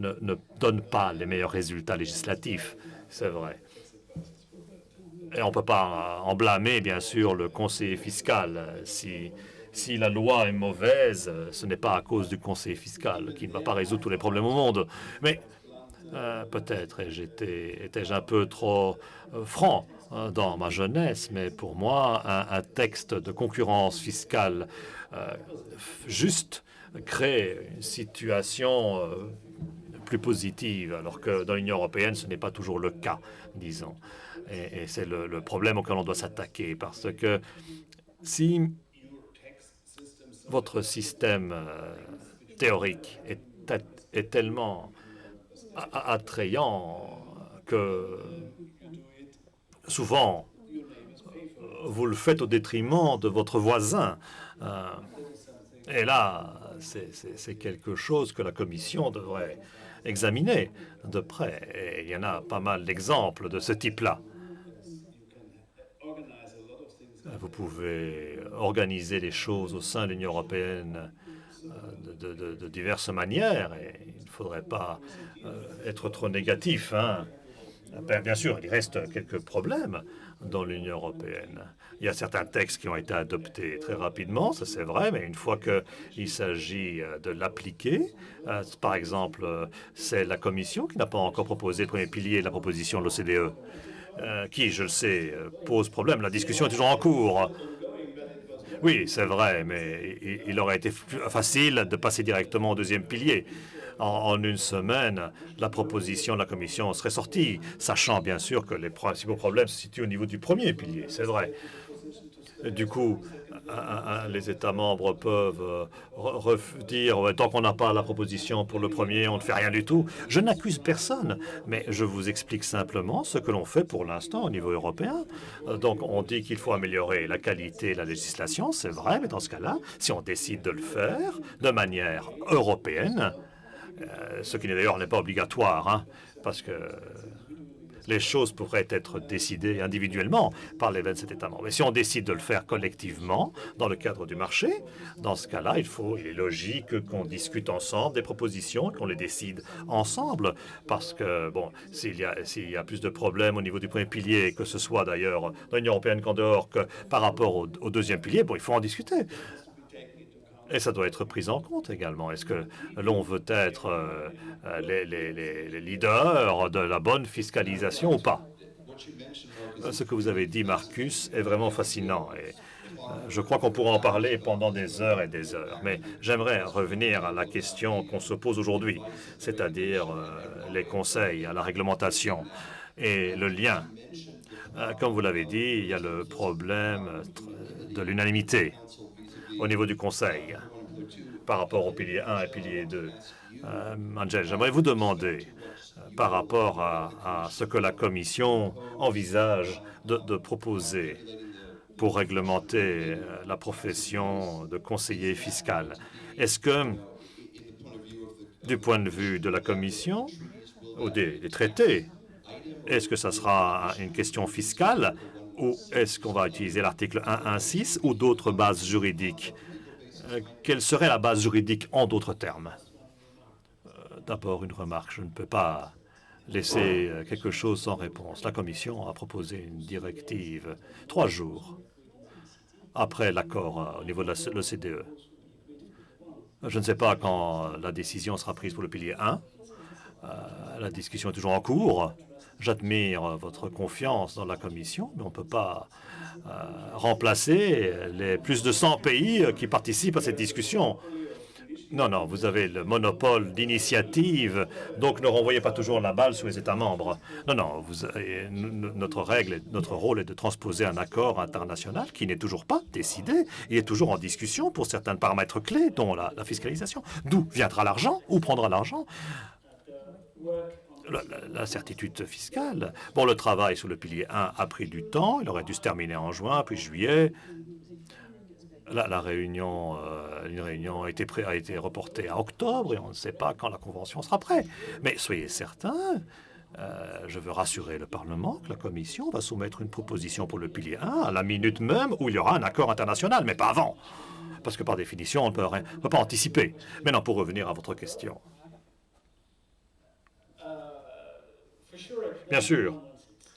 donne pas les meilleurs résultats législatifs. C'est vrai. Et on ne peut pas en blâmer, bien sûr, le conseiller fiscal. Si la loi est mauvaise, ce n'est pas à cause du conseiller fiscal qui ne va pas résoudre tous les problèmes au monde. Mais peut-être étais-je un peu trop franc dans ma jeunesse, mais pour moi, un texte de concurrence fiscale juste crée une situation plus positive, alors que dans l'Union européenne, ce n'est pas toujours le cas, disons. Et c'est le problème auquel on doit s'attaquer, parce que si votre système théorique est tellement attrayant que souvent vous le faites au détriment de votre voisin. Et là, c'est quelque chose que la Commission devrait examiner de près. Et il y en a pas mal d'exemples de ce type-là. Vous pouvez organiser les choses au sein de l'Union européenne de diverses manières et il ne faudrait pas être trop négatif. Bien sûr, il reste quelques problèmes dans l'Union européenne. Il y a certains textes qui ont été adoptés très rapidement, ça c'est vrai, mais une fois qu'il s'agit de l'appliquer, par exemple, c'est la Commission qui n'a pas encore proposé le premier pilier de la proposition de l'OCDE, qui, je le sais, pose problème. La discussion est toujours en cours. Oui, c'est vrai, mais il aurait été plus facile de passer directement au deuxième pilier. En une semaine, la proposition de la Commission serait sortie, sachant bien sûr que les principaux problèmes se situent au niveau du premier pilier, c'est vrai. Du coup, les États membres peuvent dire tant qu'on n'a pas la proposition pour le premier, on ne fait rien du tout. Je n'accuse personne, mais je vous explique simplement ce que l'on fait pour l'instant au niveau européen. Donc, on dit qu'il faut améliorer la qualité de la législation, c'est vrai, mais dans ce cas-là, si on décide de le faire de manière européenne, ce qui d'ailleurs n'est pas obligatoire, parce que les choses pourraient être décidées individuellement par les 27 États membres. Mais si on décide de le faire collectivement dans le cadre du marché, dans ce cas-là, il est logique qu'on discute ensemble des propositions, qu'on les décide ensemble. Parce que, bon, s'il y a plus de problèmes au niveau du premier pilier, que ce soit d'ailleurs dans l'Union européenne qu'en dehors, que par rapport au deuxième pilier, bon, il faut en discuter. Et ça doit être pris en compte également. Est-ce que l'on veut être les leaders de la bonne fiscalisation ou pas? Ce que vous avez dit, Marcus, est vraiment fascinant. Et je crois qu'on pourra en parler pendant des heures et des heures. Mais j'aimerais revenir à la question qu'on se pose aujourd'hui, c'est-à-dire les conseils, à la réglementation et le lien. Comme vous l'avez dit, il y a le problème de l'unanimité au niveau du Conseil par rapport au pilier 1 et pilier 2. Angel, j'aimerais vous demander, par rapport à ce que la Commission envisage de proposer pour réglementer la profession de conseiller fiscal, est-ce que, du point de vue de la Commission ou des traités, est-ce que ça sera une question fiscale ou est-ce qu'on va utiliser l'article 116 ou d'autres bases juridiques? Quelle serait la base juridique en d'autres termes? D'abord, une remarque. Je ne peux pas laisser quelque chose sans réponse. La Commission a proposé une directive 3 jours après l'accord au niveau de l'OCDE. Je ne sais pas quand la décision sera prise pour le pilier 1. La discussion est toujours en cours. J'admire votre confiance dans la Commission, mais on ne peut pas remplacer les plus de 100 pays qui participent à cette discussion. Non, non, vous avez le monopole d'initiative, donc ne renvoyez pas toujours la balle sur les États membres. Non, non, notre règle, notre rôle est de transposer un accord international qui n'est toujours pas décidé. Il est toujours en discussion pour certains paramètres clés, dont la fiscalisation. D'où viendra l'argent? Où prendra l'argent? La certitude fiscale. Bon, le travail sur le pilier 1 a pris du temps. Il aurait dû se terminer en juin, puis juillet. Une réunion a été reportée à octobre et on ne sait pas quand la convention sera prête. Mais soyez certains Je veux rassurer le Parlement que la Commission va soumettre une proposition pour le pilier 1 à la minute même où il y aura un accord international, mais pas avant. Parce que par définition, on ne peut pas anticiper. Maintenant, pour revenir à votre question. Bien sûr,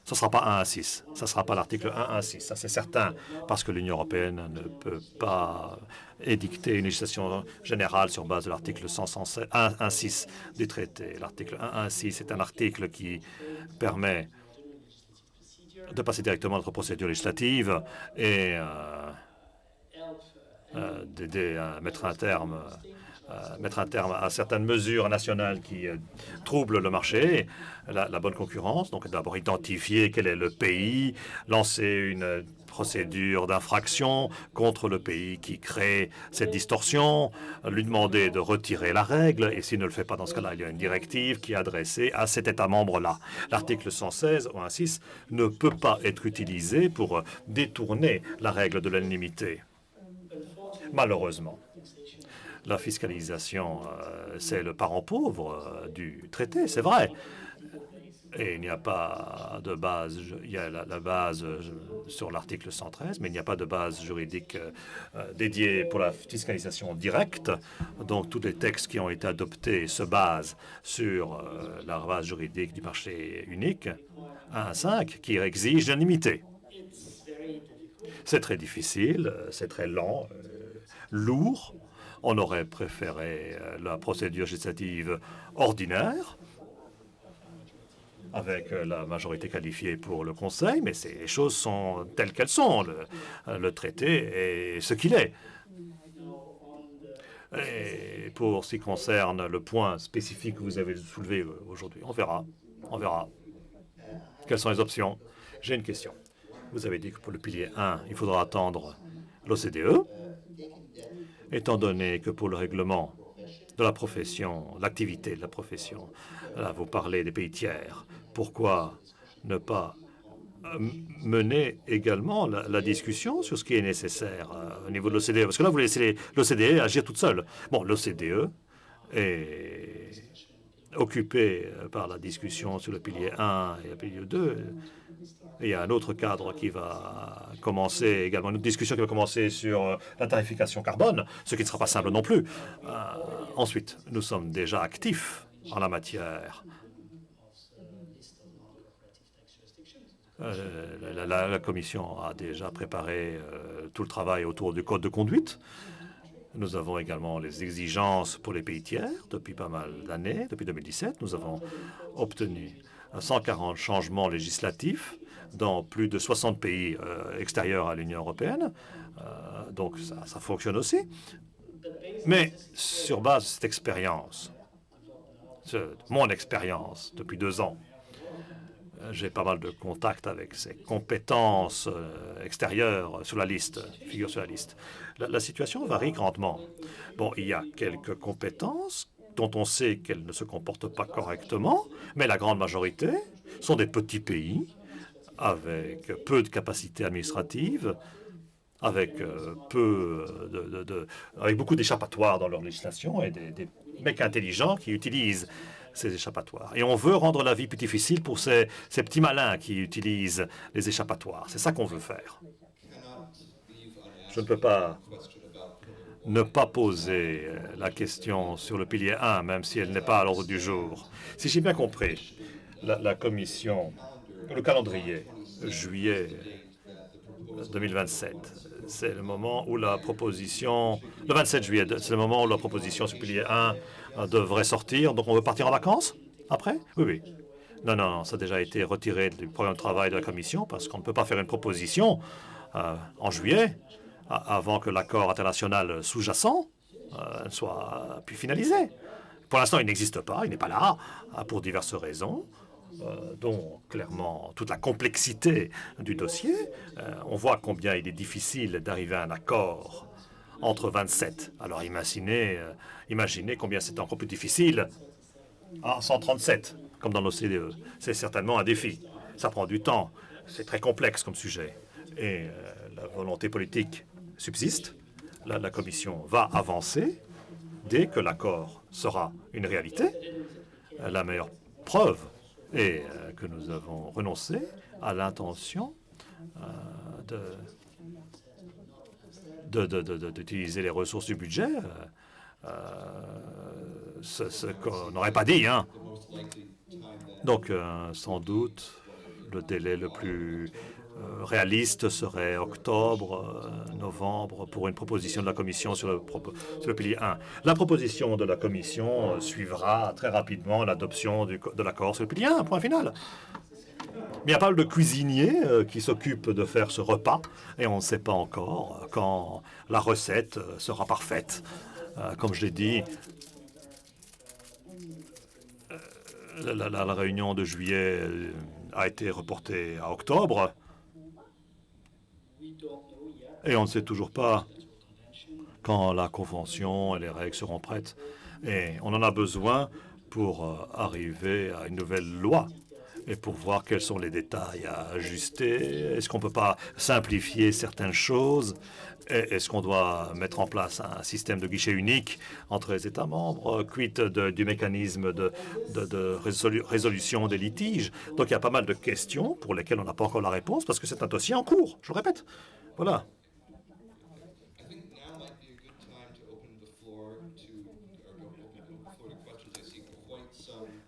ce ne sera pas 1 à 6. Ce ne sera pas l'article 1 à 6. Ça, c'est certain, parce que l'Union européenne ne peut pas édicter une législation générale sur base de l'article 1.6 du traité. L'article 1.6 est un article qui permet de passer directement à notre procédure législative et d'aider à mettre un terme à certaines mesures nationales qui troublent le marché, la bonne concurrence. Donc d'abord identifier quel est le pays, lancer une procédure d'infraction contre le pays qui crée cette distorsion, lui demander de retirer la règle, et s'il ne le fait pas dans ce cas-là, il y a une directive qui est adressée à cet État membre-là. L'article 116 ou 1.6 ne peut pas être utilisé pour détourner la règle de l'unanimité. Malheureusement. La fiscalisation, c'est le parent pauvre du traité, c'est vrai. Et il n'y a pas de base, il y a la base sur l'article 113, mais il n'y a pas de base juridique dédiée pour la fiscalisation directe. Donc tous les textes qui ont été adoptés se basent sur la base juridique du marché unique, 1.5, qui exige l'unanimité. C'est très difficile, c'est très lent, lourd. On aurait préféré la procédure législative ordinaire avec la majorité qualifiée pour le Conseil, mais les choses sont telles qu'elles sont. Le traité est ce qu'il est. Et pour ce qui concerne le point spécifique que vous avez soulevé aujourd'hui, on verra. On verra. Quelles sont les options? J'ai une question. Vous avez dit que pour le pilier 1, il faudra attendre l'OCDE. Étant donné que pour le règlement de la profession, l'activité de la profession, là, vous parlez des pays tiers, pourquoi ne pas mener également la discussion sur ce qui est nécessaire au niveau de l'OCDE? Parce que là, vous laissez l'OCDE agir toute seule. Bon, l'OCDE est occupée par la discussion sur le pilier 1 et le pilier 2. Il y a un autre cadre qui va commencer également, une autre discussion qui va commencer sur la tarification carbone, ce qui ne sera pas simple non plus. Ensuite, nous sommes déjà actifs en la matière. La Commission a déjà préparé tout le travail autour du code de conduite. Nous avons également les exigences pour les pays tiers depuis pas mal d'années. Depuis 2017, nous avons obtenu 140 changements législatifs dans plus de 60 pays extérieurs à l'Union européenne. Donc ça fonctionne aussi. Mais sur base de cette expérience, mon expérience depuis 2 ans, j'ai pas mal de contacts avec ces compétences extérieures sur la liste, figurent sur la liste. La situation varie grandement. Bon, il y a quelques compétences dont on sait qu'elles ne se comportent pas correctement, mais la grande majorité sont des petits pays avec peu de capacités administratives, avec avec beaucoup d'échappatoires dans leur législation et des mecs intelligents qui utilisent ces échappatoires. Et on veut rendre la vie plus difficile pour ces petits malins qui utilisent les échappatoires. C'est ça qu'on veut faire. Je ne peux pas ne pas poser la question sur le pilier 1, même si elle n'est pas à l'ordre du jour. Si j'ai bien compris, la Commission, le calendrier, juillet 2027, c'est le moment où la proposition, le 27 juillet, c'est le moment où la proposition sur le pilier 1 devrait sortir. Donc on veut partir en vacances après? Oui, oui. Non, ça a déjà été retiré du programme de travail de la Commission parce qu'on ne peut pas faire une proposition en juillet avant que l'accord international sous-jacent soit puis finalisé. Pour l'instant, il n'existe pas, il n'est pas là, pour diverses raisons, dont clairement toute la complexité du dossier. On voit combien il est difficile d'arriver à un accord entre 27. Alors imaginez combien c'est encore plus difficile en 137, comme dans l'OCDE. C'est certainement un défi. Ça prend du temps. C'est très complexe comme sujet. Et la volonté politique subsiste. La Commission va avancer dès que l'accord sera une réalité. La meilleure preuve et que nous avons renoncé à l'intention d'utiliser les ressources du budget, ce qu'on n'aurait pas dit, hein. Donc, sans doute, le délai le plus réaliste serait octobre, novembre, pour une proposition de la Commission sur le pilier 1. La proposition de la Commission suivra très rapidement l'adoption de l'accord sur le pilier 1, point final. Mais il n'y a pas de cuisinier qui s'occupe de faire ce repas, et on ne sait pas encore quand la recette sera parfaite. Comme je l'ai dit, la réunion de juillet a été reportée à octobre, et on ne sait toujours pas quand la convention et les règles seront prêtes. Et on en a besoin pour arriver à une nouvelle loi et pour voir quels sont les détails à ajuster. Est-ce qu'on ne peut pas simplifier certaines choses? Est-ce qu'on doit mettre en place un système de guichet unique entre les États membres? Quid du mécanisme de résolution des litiges? Donc il y a pas mal de questions pour lesquelles on n'a pas encore la réponse parce que c'est un dossier en cours, je le répète. Voilà.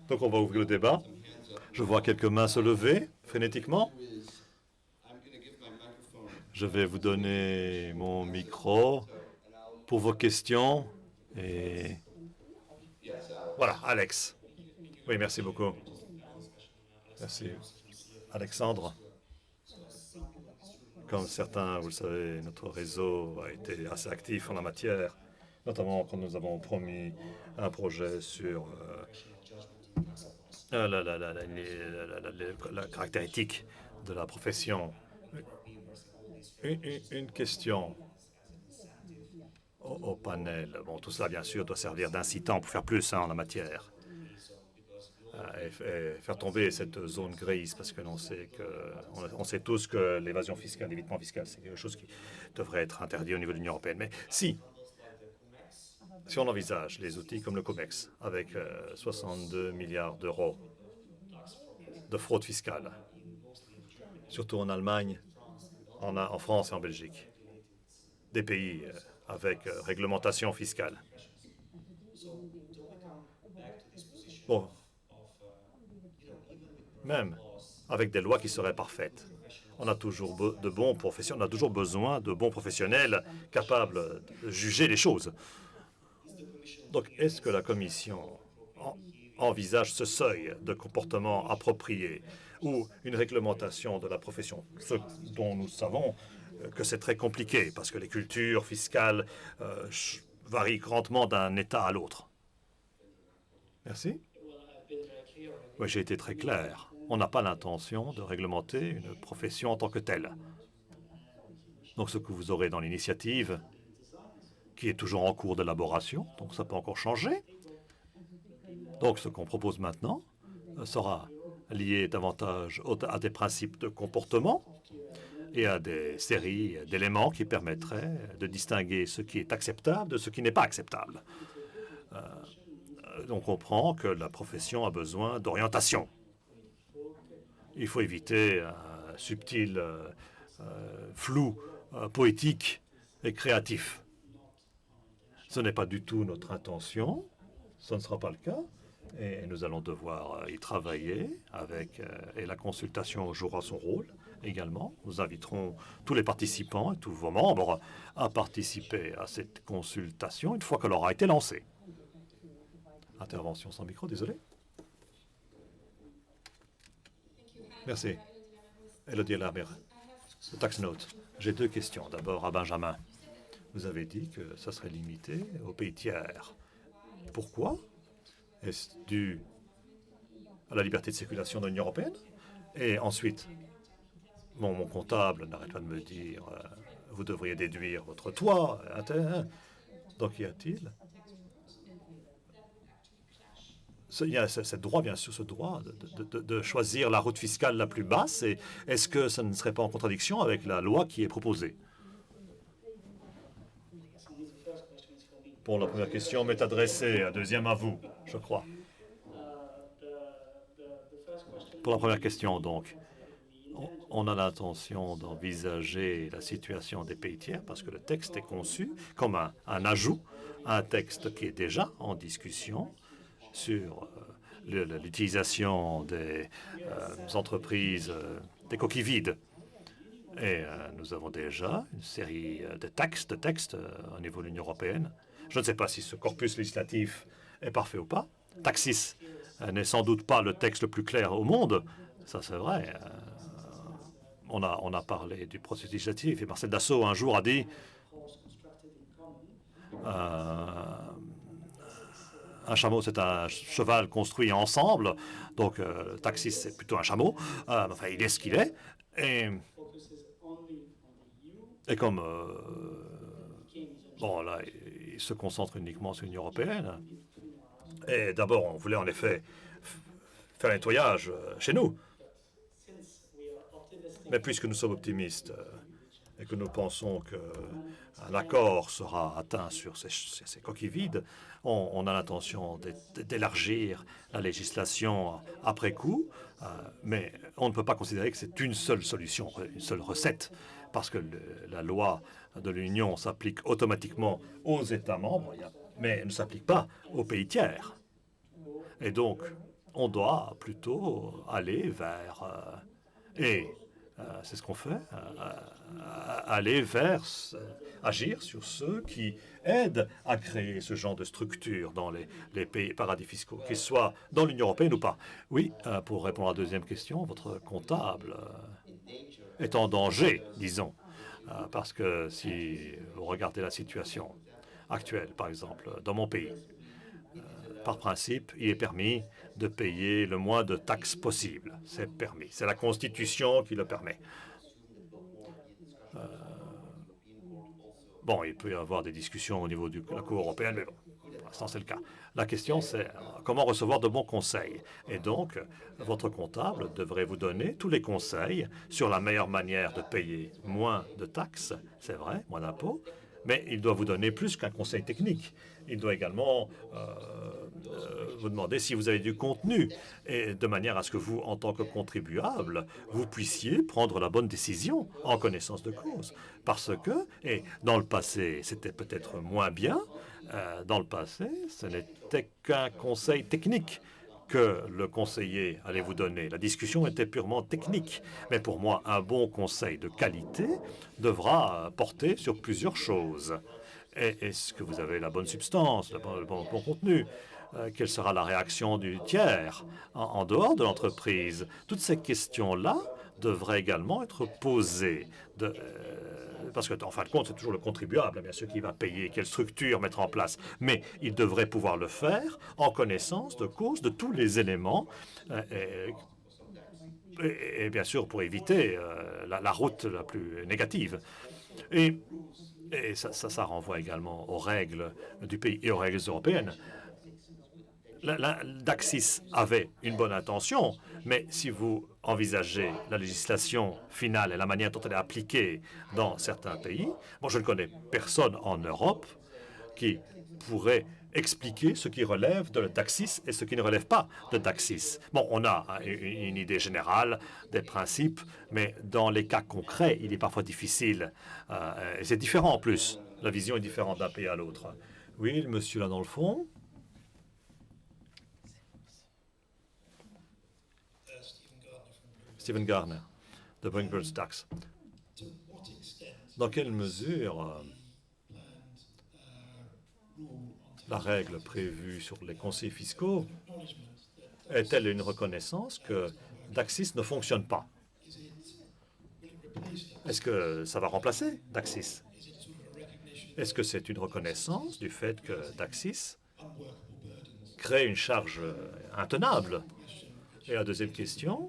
Donc on va ouvrir le débat. Je vois quelques mains se lever frénétiquement. Je vais vous donner mon micro pour vos questions. Et voilà, Alex. Oui, merci beaucoup. Merci. Alexandre. Comme certains, vous le savez, notre réseau a été assez actif en la matière, notamment quand nous avons promis un projet sur la caractère éthique de la profession. Une question au panel. Bon, tout ça, bien sûr, doit servir d'incitant pour faire plus en la matière. Et faire tomber cette zone grise, parce que l'on sait tous que l'évasion fiscale, l'évitement fiscal, c'est quelque chose qui devrait être interdit au niveau de l'Union européenne. Mais si on envisage les outils comme le COMEX, avec 62 milliards d'euros de fraude fiscale, surtout en Allemagne, en France et en Belgique, des pays avec réglementation fiscale. Bon, même avec des lois qui seraient parfaites, on a toujours de bons professionnels, on a toujours besoin de bons professionnels capables de juger les choses. Donc, est-ce que la Commission envisage ce seuil de comportement approprié ou une réglementation de la profession, ce dont nous savons que c'est très compliqué parce que les cultures fiscales varient grandement d'un État à l'autre? Merci. Oui, j'ai été très clair. On n'a pas l'intention de réglementer une profession en tant que telle. Donc ce que vous aurez dans l'initiative, qui est toujours en cours d'élaboration, donc ça peut encore changer. Donc ce qu'on propose maintenant sera lié davantage à des principes de comportement et à des séries d'éléments qui permettraient de distinguer ce qui est acceptable de ce qui n'est pas acceptable. On comprend que la profession a besoin d'orientation. Il faut éviter un subtil flou poétique et créatif. Ce n'est pas du tout notre intention, ce ne sera pas le cas, et nous allons devoir y travailler avec, et la consultation jouera son rôle également. Nous inviterons tous les participants et tous vos membres à participer à cette consultation une fois qu'elle aura été lancée. Intervention sans micro, désolé. Merci. Elodie Lambert, le Tax Note. J'ai deux questions. D'abord à Benjamin. Vous avez dit que ça serait limité aux pays tiers. Pourquoi? Est-ce dû à la liberté de circulation de l'Union européenne? Et ensuite, mon comptable n'arrête pas de me dire vous devriez déduire votre toit. Donc y a-t-il il y a ce droit, bien sûr, ce droit de choisir la route fiscale la plus basse. Et est-ce que ça ne serait pas en contradiction avec la loi qui est proposée? Pour la première question m'est adressée, la deuxième à vous, je crois. Pour la première question, donc, on a l'intention d'envisager la situation des pays tiers parce que le texte est conçu comme un ajout à un texte qui est déjà en discussion sur l'utilisation des entreprises, des coquilles vides. Et nous avons déjà une série de textes au niveau de l'Union européenne. Je ne sais pas si ce corpus législatif est parfait ou pas. Taxis n'est sans doute pas le texte le plus clair au monde. Ça, c'est vrai. On a parlé du processus législatif et Marcel Dassault un jour a dit un chameau, c'est un cheval construit ensemble. Donc, taxi, c'est plutôt un chameau. Enfin, il est ce qu'il est. Et comme, bon, là, il se concentre uniquement sur l'Union européenne. Et d'abord, on voulait en effet faire un nettoyage chez nous. Mais puisque nous sommes optimistes et que nous pensons qu'un accord sera atteint sur ces coquilles vides, on a l'intention d'élargir la législation après coup, mais on ne peut pas considérer que c'est une seule solution, une seule recette, parce que la loi de l'Union s'applique automatiquement aux États membres, mais elle ne s'applique pas aux pays tiers. Et donc, on doit plutôt aller vers... c'est ce qu'on fait, aller vers, agir sur ceux qui aident à créer ce genre de structure dans les pays paradis fiscaux, qu'ils soient dans l'Union européenne ou pas. Oui, pour répondre à la deuxième question, votre comptable est en danger, disons, parce que si vous regardez la situation actuelle, par exemple, dans mon pays, par principe, il est permis de payer le moins de taxes possible. C'est permis. C'est la Constitution qui le permet. Bon, il peut y avoir des discussions au niveau de la Cour européenne, mais bon, pour l'instant, c'est le cas. La question, c'est comment recevoir de bons conseils. Et donc, votre comptable devrait vous donner tous les conseils sur la meilleure manière de payer moins de taxes, c'est vrai, moins d'impôts, mais il doit vous donner plus qu'un conseil technique. Il doit également vous demander si vous avez du contenu, et de manière à ce que vous, en tant que contribuable, vous puissiez prendre la bonne décision en connaissance de cause. Parce que, et dans le passé, c'était peut-être moins bien, dans le passé, ce n'était qu'un conseil technique que le conseiller allait vous donner. La discussion était purement technique. Mais pour moi, un bon conseil de qualité devra porter sur plusieurs choses. Est-ce que vous avez la bonne substance, le bon contenu? Quelle sera la réaction du tiers en dehors de l'entreprise? Toutes ces questions-là devraient également être posées. Parce que, en fin de compte, c'est toujours le contribuable, bien sûr, qui va payer, quelle structure mettre en place. Mais il devrait pouvoir le faire en connaissance de cause de tous les éléments. Et bien sûr, pour éviter la route la plus négative. Et ça renvoie également aux règles du pays et aux règles européennes. Daxis avait une bonne intention, mais si vous envisagez la législation finale et la manière dont elle est appliquée dans certains pays, bon, je ne connais personne en Europe qui pourrait expliquer ce qui relève de Daxis et ce qui ne relève pas de Daxis. Bon, on a une idée générale des principes, mais dans les cas concrets, il est parfois difficile. Et c'est différent en plus. La vision est différente d'un pays à l'autre. Oui, le monsieur là dans le fond. Stephen Gardner, de Bringbirds Tax. Dans quelle mesure la règle prévue sur les conseils fiscaux est-elle une reconnaissance que Daxis ne fonctionne pas? Est-ce que ça va remplacer Daxis? Est-ce que c'est une reconnaissance du fait que Daxis crée une charge intenable? Et la deuxième question,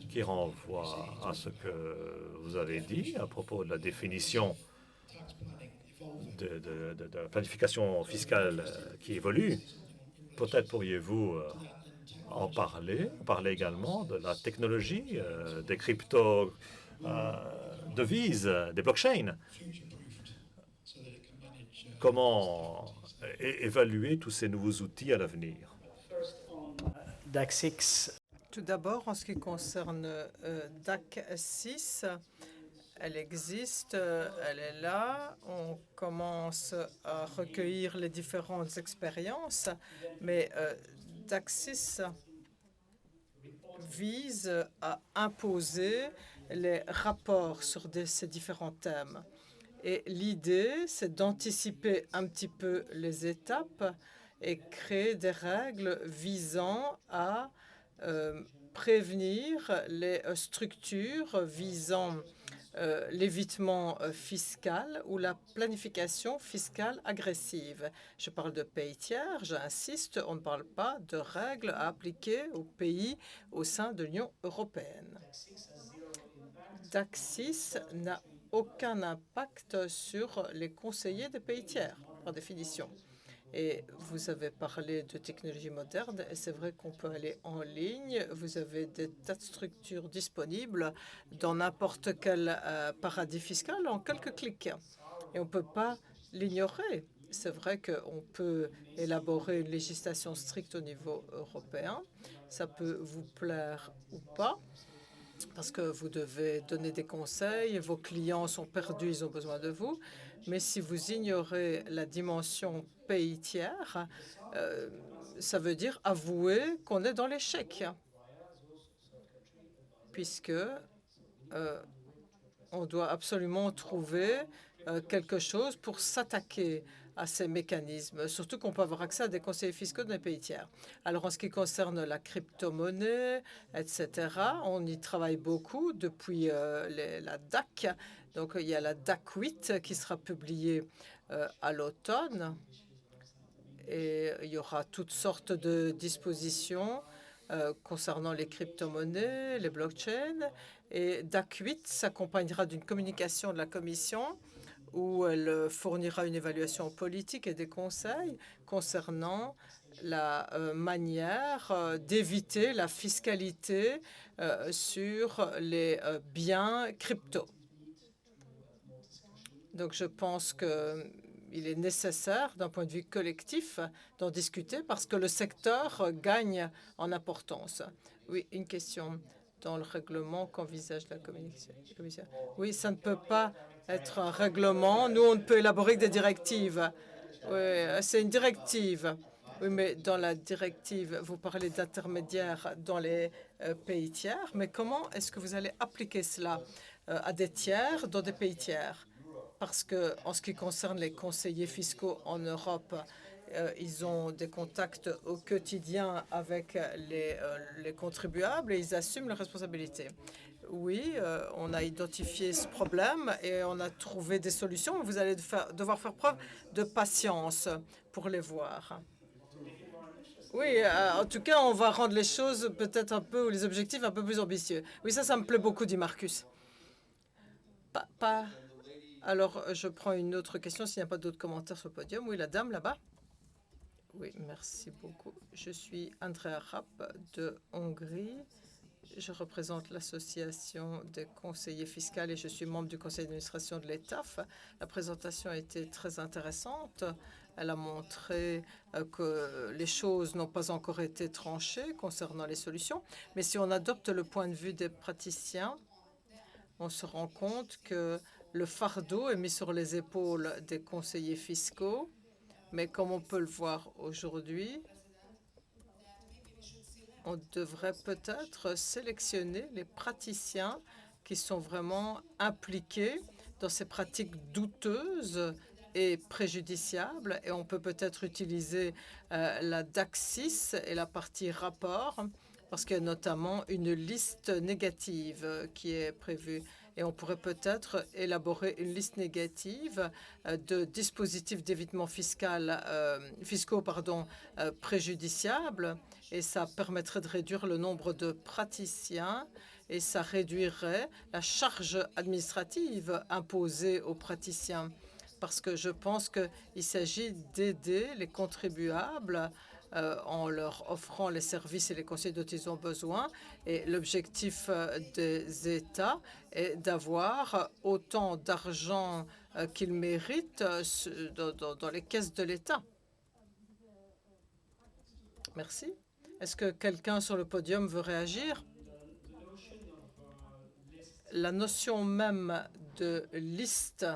qui renvoie à ce que vous avez dit à propos de la définition de planification fiscale qui évolue. Peut-être pourriez-vous en parler également de la technologie, des crypto-devises, des blockchains. Comment évaluer tous ces nouveaux outils à l'avenir? Daxis Tout d'abord, en ce qui concerne DAC 6, elle existe, elle est là. On commence à recueillir les différentes expériences, mais DAC 6 vise à imposer les rapports sur ces différents thèmes. Et l'idée, c'est d'anticiper un petit peu les étapes et créer des règles visant à prévenir les structures visant l'évitement fiscal ou la planification fiscale agressive. Je parle de pays tiers, j'insiste, on ne parle pas de règles à appliquer aux pays au sein de l'Union européenne. DAC 6 n'a aucun impact sur les conseillers des pays tiers, par définition. Et vous avez parlé de technologies modernes, et c'est vrai qu'on peut aller en ligne. Vous avez des tas de structures disponibles dans n'importe quel paradis fiscal en quelques clics. Et on ne peut pas l'ignorer. C'est vrai qu'on peut élaborer une législation stricte au niveau européen. Ça peut vous plaire ou pas, parce que vous devez donner des conseils, vos clients sont perdus, ils ont besoin de vous. Mais si vous ignorez la dimension pays tiers, ça veut dire avouer qu'on est dans l'échec, puisque on doit absolument trouver quelque chose pour s'attaquer à ces mécanismes, surtout qu'on peut avoir accès à des conseillers fiscaux dans les pays tiers. Alors, en ce qui concerne la crypto-monnaie, etc., on y travaille beaucoup depuis la DAC. Donc, il y a la DAC 8 qui sera publiée à l'automne. Et il y aura toutes sortes de dispositions concernant les crypto-monnaies, les blockchains. Et DAC 8 s'accompagnera d'une communication de la Commission où elle fournira une évaluation politique et des conseils concernant la manière d'éviter la fiscalité sur les biens crypto. Donc, je pense qu'il est nécessaire, d'un point de vue collectif, d'en discuter parce que le secteur gagne en importance. Oui, une question. Dans le règlement qu'envisage la Commission. Oui, ça ne peut pas être un règlement. Nous, on ne peut élaborer que des directives. Oui, c'est une directive. Oui, mais dans la directive, vous parlez d'intermédiaires dans les pays tiers. Mais comment est-ce que vous allez appliquer cela à des tiers dans des pays tiers? Parce que, en ce qui concerne les conseillers fiscaux en Europe, ils ont des contacts au quotidien avec les contribuables et ils assument leurs responsabilités. Oui, on a identifié ce problème et on a trouvé des solutions. Vous allez devoir faire preuve de patience pour les voir. Oui, en tout cas, on va rendre les choses peut-être un peu, ou les objectifs un peu plus ambitieux. Oui, ça me plaît beaucoup, dit Marcus. Alors, je prends une autre question s'il n'y a pas d'autres commentaires sur le podium. Oui, la dame là-bas. Oui, merci beaucoup. Je suis Andrea Rapp de Hongrie. Je représente l'association des conseillers fiscaux et je suis membre du conseil d'administration de l'ETAF. La présentation a été très intéressante. Elle a montré que les choses n'ont pas encore été tranchées concernant les solutions. Mais si on adopte le point de vue des praticiens, on se rend compte que le fardeau est mis sur les épaules des conseillers fiscaux. Mais comme on peut le voir aujourd'hui, on devrait peut-être sélectionner les praticiens qui sont vraiment impliqués dans ces pratiques douteuses et préjudiciables. Et on peut peut-être utiliser la DAC 6 et la partie rapport, parce qu'il y a notamment une liste négative qui est prévue. Et on pourrait peut-être élaborer une liste négative de dispositifs d'évitement fiscaux préjudiciables. Et ça permettrait de réduire le nombre de praticiens et ça réduirait la charge administrative imposée aux praticiens. Parce que je pense qu'il s'agit d'aider les contribuables en leur offrant les services et les conseils dont ils ont besoin. Et l'objectif des États est d'avoir autant d'argent qu'ils méritent dans les caisses de l'État. Merci. Est-ce que quelqu'un sur le podium veut réagir? La notion même de liste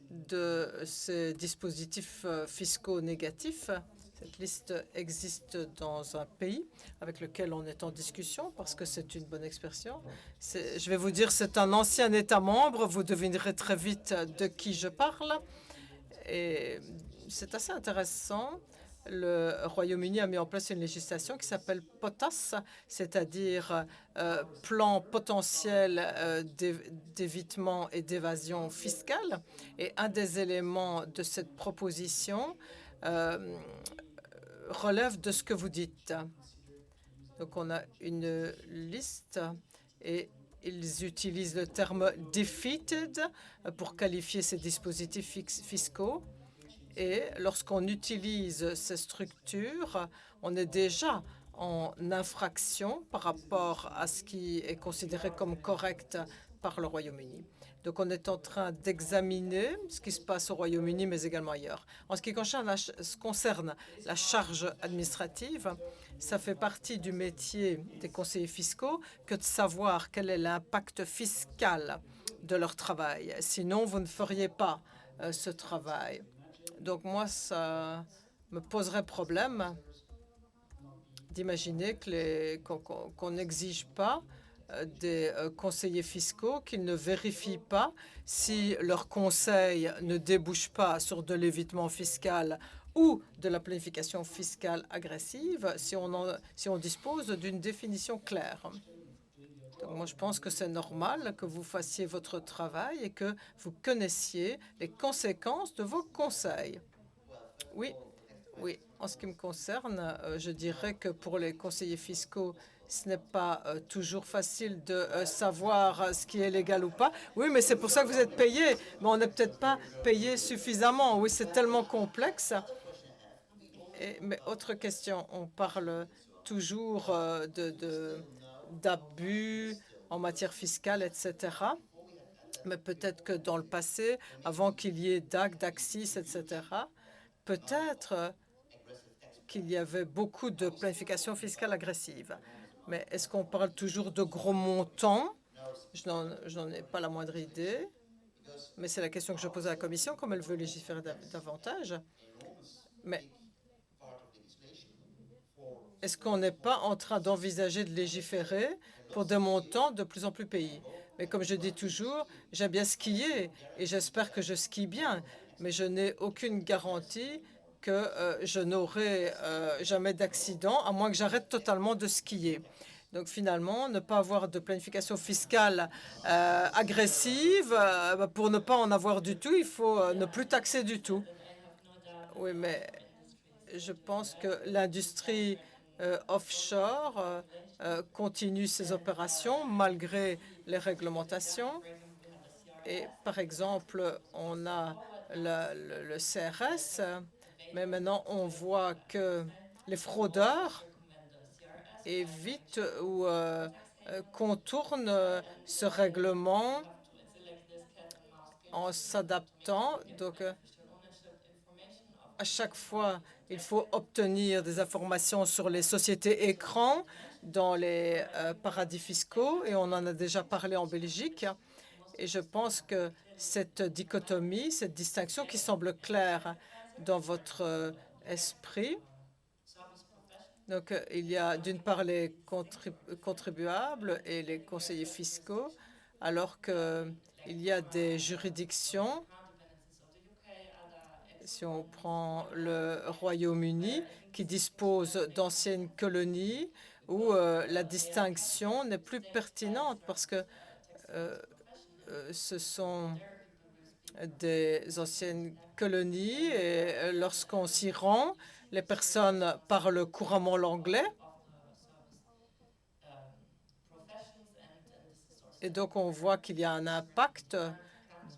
de ces dispositifs fiscaux négatifs, cette liste existe dans un pays avec lequel on est en discussion parce que c'est une bonne expression. Je vais vous dire, c'est un ancien État membre. Vous devinerez très vite de qui je parle. Et c'est assez intéressant. Le Royaume-Uni a mis en place une législation qui s'appelle POTAS, c'est-à-dire plan potentiel d'évitement et d'évasion fiscale. Et un des éléments de cette proposition relève de ce que vous dites. Donc, on a une liste et ils utilisent le terme « defeated » pour qualifier ces dispositifs fiscaux. Et lorsqu'on utilise ces structures, on est déjà en infraction par rapport à ce qui est considéré comme correct par le Royaume-Uni. Donc, on est en train d'examiner ce qui se passe au Royaume-Uni, mais également ailleurs. En ce qui concerne la charge administrative, ça fait partie du métier des conseillers fiscaux que de savoir quel est l'impact fiscal de leur travail. Sinon, vous ne feriez pas ce travail. Donc, ça me poserait problème d'imaginer qu'on n'exige pas des conseillers fiscaux qu'ils ne vérifient pas si leurs conseils ne débouchent pas sur de l'évitement fiscal ou de la planification fiscale agressive, si on dispose d'une définition claire. Donc, je pense que c'est normal que vous fassiez votre travail et que vous connaissiez les conséquences de vos conseils. Oui, oui. En ce qui me concerne, je dirais que pour les conseillers fiscaux, ce n'est pas toujours facile de savoir ce qui est légal ou pas. Oui, mais c'est pour ça que vous êtes payé. Mais on n'est peut-être pas payé suffisamment. Oui, c'est tellement complexe. Mais autre question, on parle toujours d'abus en matière fiscale, etc. Mais peut-être que dans le passé, avant qu'il y ait DAC, DAC6, etc., peut-être qu'il y avait beaucoup de planification fiscale agressive. Mais est-ce qu'on parle toujours de gros montants? Je n'en ai pas la moindre idée. Mais c'est la question que je pose à la Commission, comme elle veut légiférer davantage. Mais est-ce qu'on n'est pas en train d'envisager de légiférer pour des montants de plus en plus payés? Mais comme je dis toujours, j'aime bien skier et j'espère que je skie bien, mais je n'ai aucune garantie que je n'aurai jamais d'accident, à moins que j'arrête totalement de skier. Donc finalement, ne pas avoir de planification fiscale agressive, pour ne pas en avoir du tout, il faut ne plus taxer du tout. Oui, mais je pense que l'industrie offshore continue ses opérations malgré les réglementations. Et par exemple, on a le CRS, mais maintenant on voit que les fraudeurs évitent ou contournent ce règlement en s'adaptant. Donc, à chaque fois, il faut obtenir des informations sur les sociétés écrans dans les paradis fiscaux, et on en a déjà parlé en Belgique. Et je pense que cette dichotomie, cette distinction qui semble claire dans votre esprit, donc il y a d'une part les contribuables et les conseillers fiscaux, alors qu'il y a des juridictions. Si on prend le Royaume-Uni, qui dispose d'anciennes colonies, où la distinction n'est plus pertinente parce que ce sont des anciennes colonies et lorsqu'on s'y rend, les personnes parlent couramment l'anglais. Et donc, on voit qu'il y a un impact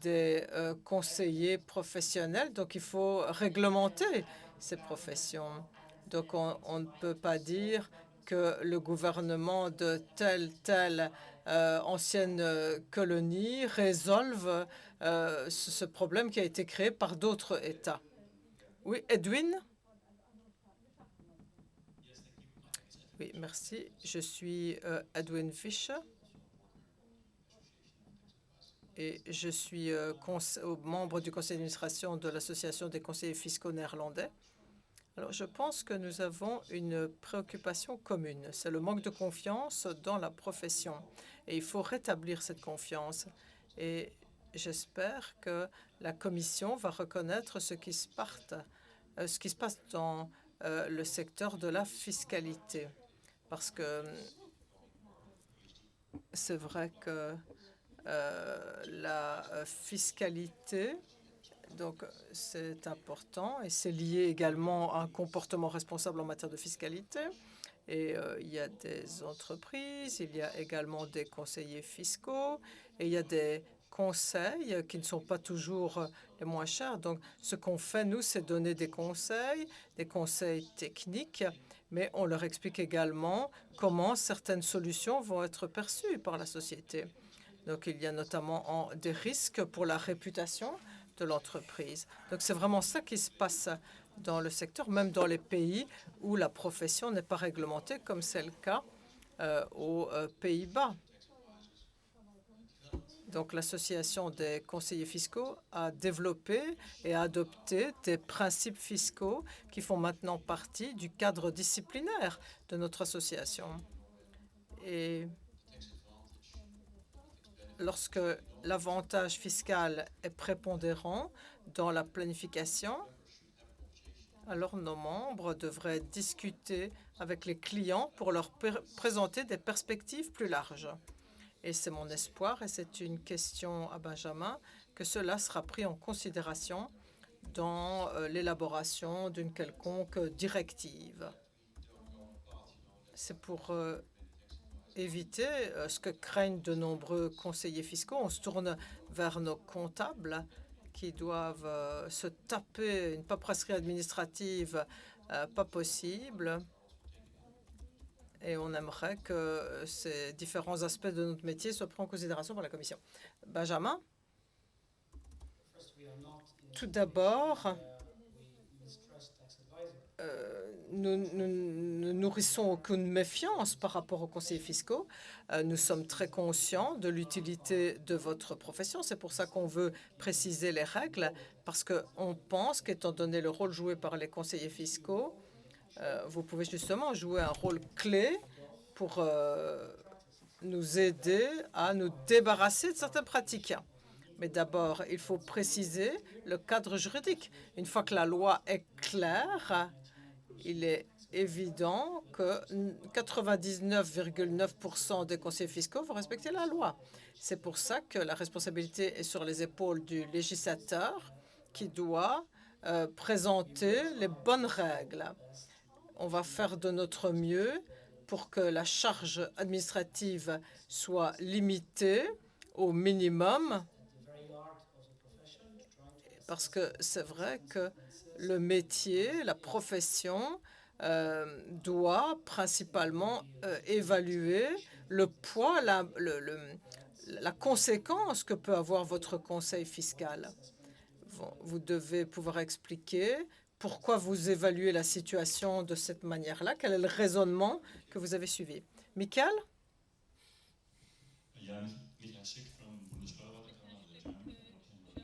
des conseillers professionnels. Donc, il faut réglementer ces professions. Donc, on ne peut pas dire que le gouvernement de telle ancienne colonie résolve ce problème qui a été créé par d'autres États. Oui, Edwin? Oui, merci. Je suis Edwin Fischer et je suis membre du conseil d'administration de l'Association des conseillers fiscaux néerlandais. Alors, je pense que nous avons une préoccupation commune. C'est le manque de confiance dans la profession. Et il faut rétablir cette confiance. Et j'espère que la Commission va reconnaître ce qui se passe dans le secteur de la fiscalité. Parce que c'est vrai que la fiscalité, donc c'est important et c'est lié également à un comportement responsable en matière de fiscalité. Et il y a des entreprises, il y a également des conseillers fiscaux et il y a des conseils qui ne sont pas toujours les moins chers. Donc, ce qu'on fait, nous, c'est donner des conseils techniques, mais on leur explique également comment certaines solutions vont être perçues par la société. Donc, il y a notamment des risques pour la réputation de l'entreprise. Donc, c'est vraiment ça qui se passe dans le secteur, même dans les pays où la profession n'est pas réglementée, comme c'est le cas aux Pays-Bas. Donc, l'Association des conseillers fiscaux a développé et a adopté des principes fiscaux qui font maintenant partie du cadre disciplinaire de notre association. Et lorsque l'avantage fiscal est prépondérant dans la planification, alors nos membres devraient discuter avec les clients pour leur présenter des perspectives plus larges. Et c'est mon espoir, et c'est une question à Benjamin, que cela sera pris en considération dans l'élaboration d'une quelconque directive. C'est pour éviter ce que craignent de nombreux conseillers fiscaux. On se tourne vers nos comptables qui doivent se taper une paperasserie administrative pas possible. Et on aimerait que ces différents aspects de notre métier soient pris en considération par la Commission. Benjamin, tout d'abord, nous ne nourrissons aucune méfiance par rapport aux conseillers fiscaux. Nous sommes très conscients de l'utilité de votre profession. C'est pour ça qu'on veut préciser les règles, parce qu'on pense qu'étant donné le rôle joué par les conseillers fiscaux, vous pouvez justement jouer un rôle clé pour nous aider à nous débarrasser de certaines pratiques. Mais d'abord, il faut préciser le cadre juridique. Une fois que la loi est claire, il est évident que 99,9% des conseillers fiscaux vont respecter la loi. C'est pour ça que la responsabilité est sur les épaules du législateur qui doit présenter les bonnes règles. On va faire de notre mieux pour que la charge administrative soit limitée au minimum, parce que c'est vrai que le métier, la profession, doit principalement évaluer le poids, la conséquence que peut avoir votre conseil fiscal. Vous devez pouvoir expliquer pourquoi vous évaluez la situation de cette manière-là, quel est le raisonnement que vous avez suivi. Michael?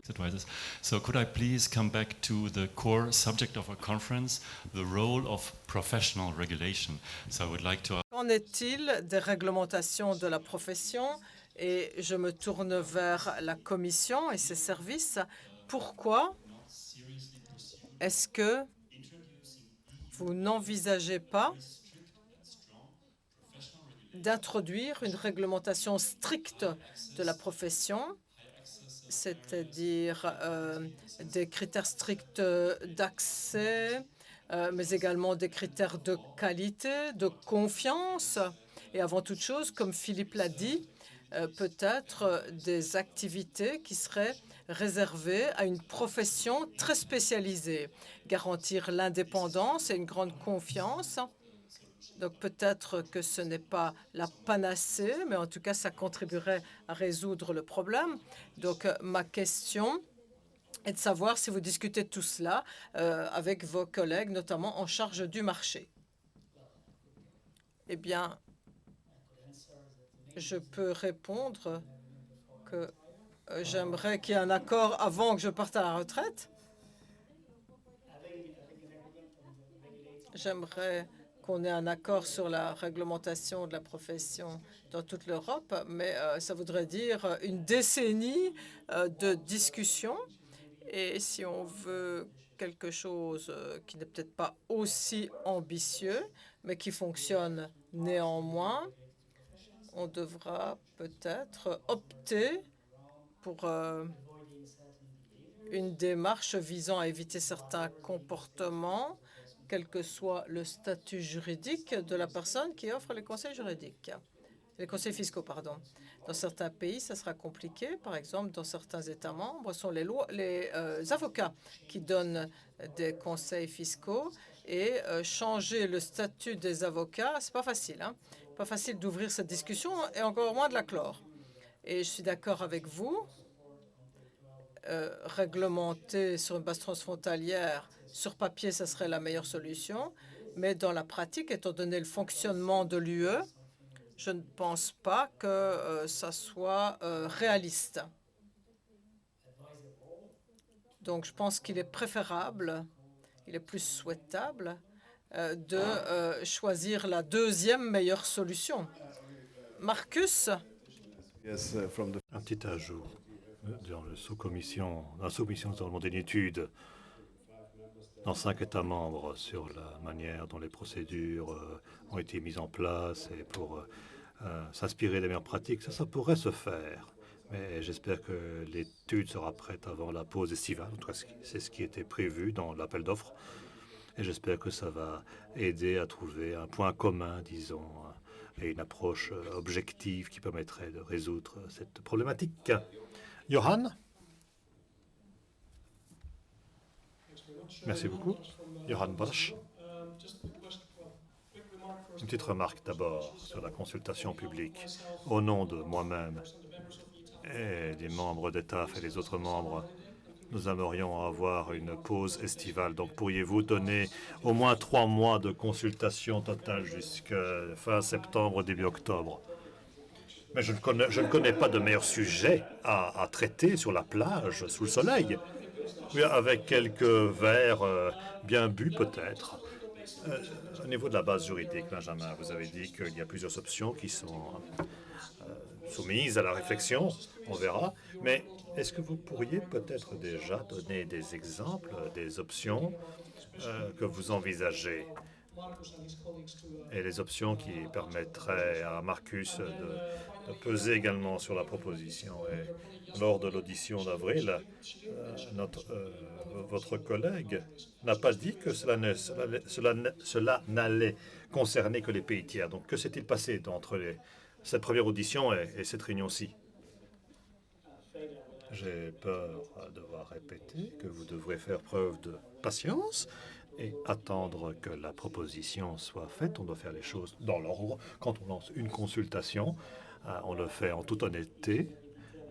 Advisors. So could I please come back to the core subject of our conference, the role of professional regulation? So I would like to... Qu'en est-il des réglementations de la profession? Et je me tourne vers la Commission et ses services. Pourquoi est-ce que vous n'envisagez pas d'introduire une réglementation stricte de la profession, c'est-à-dire des critères stricts d'accès, mais également des critères de qualité, de confiance, et avant toute chose, comme Philippe l'a dit, peut-être des activités qui seraient réservées à une profession très spécialisée, garantir l'indépendance et une grande confiance. Donc peut-être que ce n'est pas la panacée, mais en tout cas, ça contribuerait à résoudre le problème. Donc ma question est de savoir si vous discutez de tout cela avec vos collègues, notamment en charge du marché. Eh bien, je peux répondre que j'aimerais qu'il y ait un accord avant que je parte à la retraite. J'aimerais qu'on ait un accord sur la réglementation de la profession dans toute l'Europe, mais ça voudrait dire une décennie de discussion. Et si on veut quelque chose qui n'est peut-être pas aussi ambitieux, mais qui fonctionne néanmoins, on devra peut-être opter pour une démarche visant à éviter certains comportements, quel que soit le statut juridique de la personne qui offre les conseils juridiques, les conseils fiscaux, pardon. Dans certains pays, ça sera compliqué. Par exemple, dans certains États membres, ce sont les avocats qui donnent des conseils fiscaux et changer le statut des avocats, c'est pas facile, hein? Pas facile d'ouvrir cette discussion et encore moins de la clore. Et je suis d'accord avec vous. Réglementer sur une base transfrontalière, sur papier, ça serait la meilleure solution. Mais dans la pratique, étant donné le fonctionnement de l'UE, je ne pense pas que ça soit réaliste. Donc, je pense qu'il est préférable, il est plus souhaitable de choisir la deuxième meilleure solution. Marcus? Un petit ajout. Dans la sous-commission, nous avons demandé une étude dans 5 États membres sur la manière dont les procédures ont été mises en place et pour s'inspirer des meilleures pratiques. Ça pourrait se faire, mais j'espère que l'étude sera prête avant la pause estivale. En tout cas, c'est ce qui était prévu dans l'appel d'offres. Et j'espère que ça va aider à trouver un point commun, disons, et une approche objective qui permettrait de résoudre cette problématique. Johan? Merci beaucoup. Johan Bosch. Une petite remarque d'abord sur la consultation publique. Au nom de moi-même et des membres d'ETAF et des autres membres, nous aimerions avoir une pause estivale. Donc pourriez-vous donner au moins 3 mois de consultation totale jusqu'à fin septembre, début octobre? Mais je ne connais pas de meilleur sujet à traiter sur la plage, sous le soleil. Oui, avec quelques verres bien bu peut-être. Au niveau de la base juridique, Benjamin, vous avez dit qu'il y a plusieurs options qui sont soumises à la réflexion, on verra. Mais est-ce que vous pourriez peut-être déjà donner des exemples des options que vous envisagez et les options qui permettraient à Marcus de peser également sur la proposition. Et lors de l'audition d'avril, votre collègue n'a pas dit que cela n'allait concerner que les pays tiers. Donc que s'est-il passé entre cette première audition et cette réunion-ci? J'ai peur de devoir répéter que vous devrez faire preuve de patience et attendre que la proposition soit faite. On doit faire les choses dans l'ordre. Quand on lance une consultation, on le fait en toute honnêteté.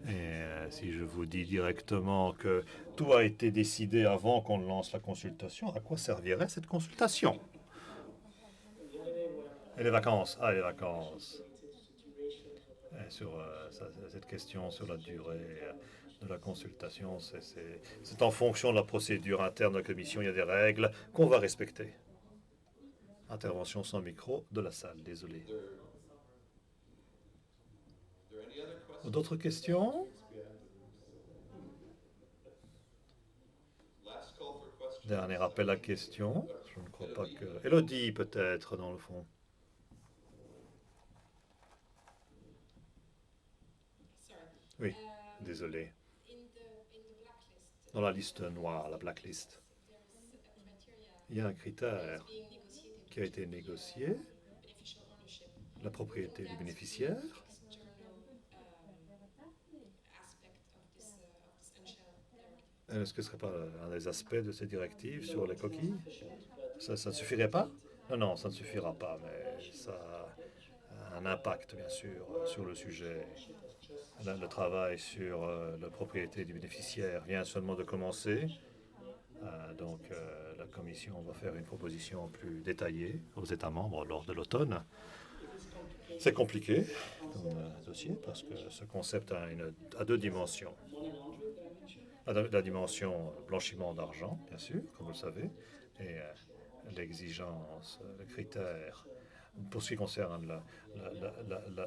Et si je vous dis directement que tout a été décidé avant qu'on lance la consultation, à quoi servirait cette consultation? Et les vacances? Ah, les vacances. Et sur cette question sur la durée de la consultation, c'est en fonction de la procédure interne de la commission. Il y a des règles qu'on va respecter. Intervention sans micro de la salle, désolé. D'autres questions? Dernier appel à questions. Je ne crois pas que... Élodie, peut-être, dans le fond. Oui, désolé. Dans la liste noire, la blacklist, il y a un critère qui a été négocié, la propriété du bénéficiaire. Est-ce que ce ne serait pas un des aspects de ces directives sur les coquilles? Ça ne suffirait pas? Non, ça ne suffira pas, mais ça a un impact, bien sûr, sur le sujet. Le travail sur la propriété du bénéficiaire vient seulement de commencer. Donc, la Commission va faire une proposition plus détaillée aux États membres lors de l'automne. C'est compliqué comme dossier parce que ce concept a deux dimensions. La dimension blanchiment d'argent, bien sûr, comme vous le savez, et l'exigence, le critère. Pour ce qui concerne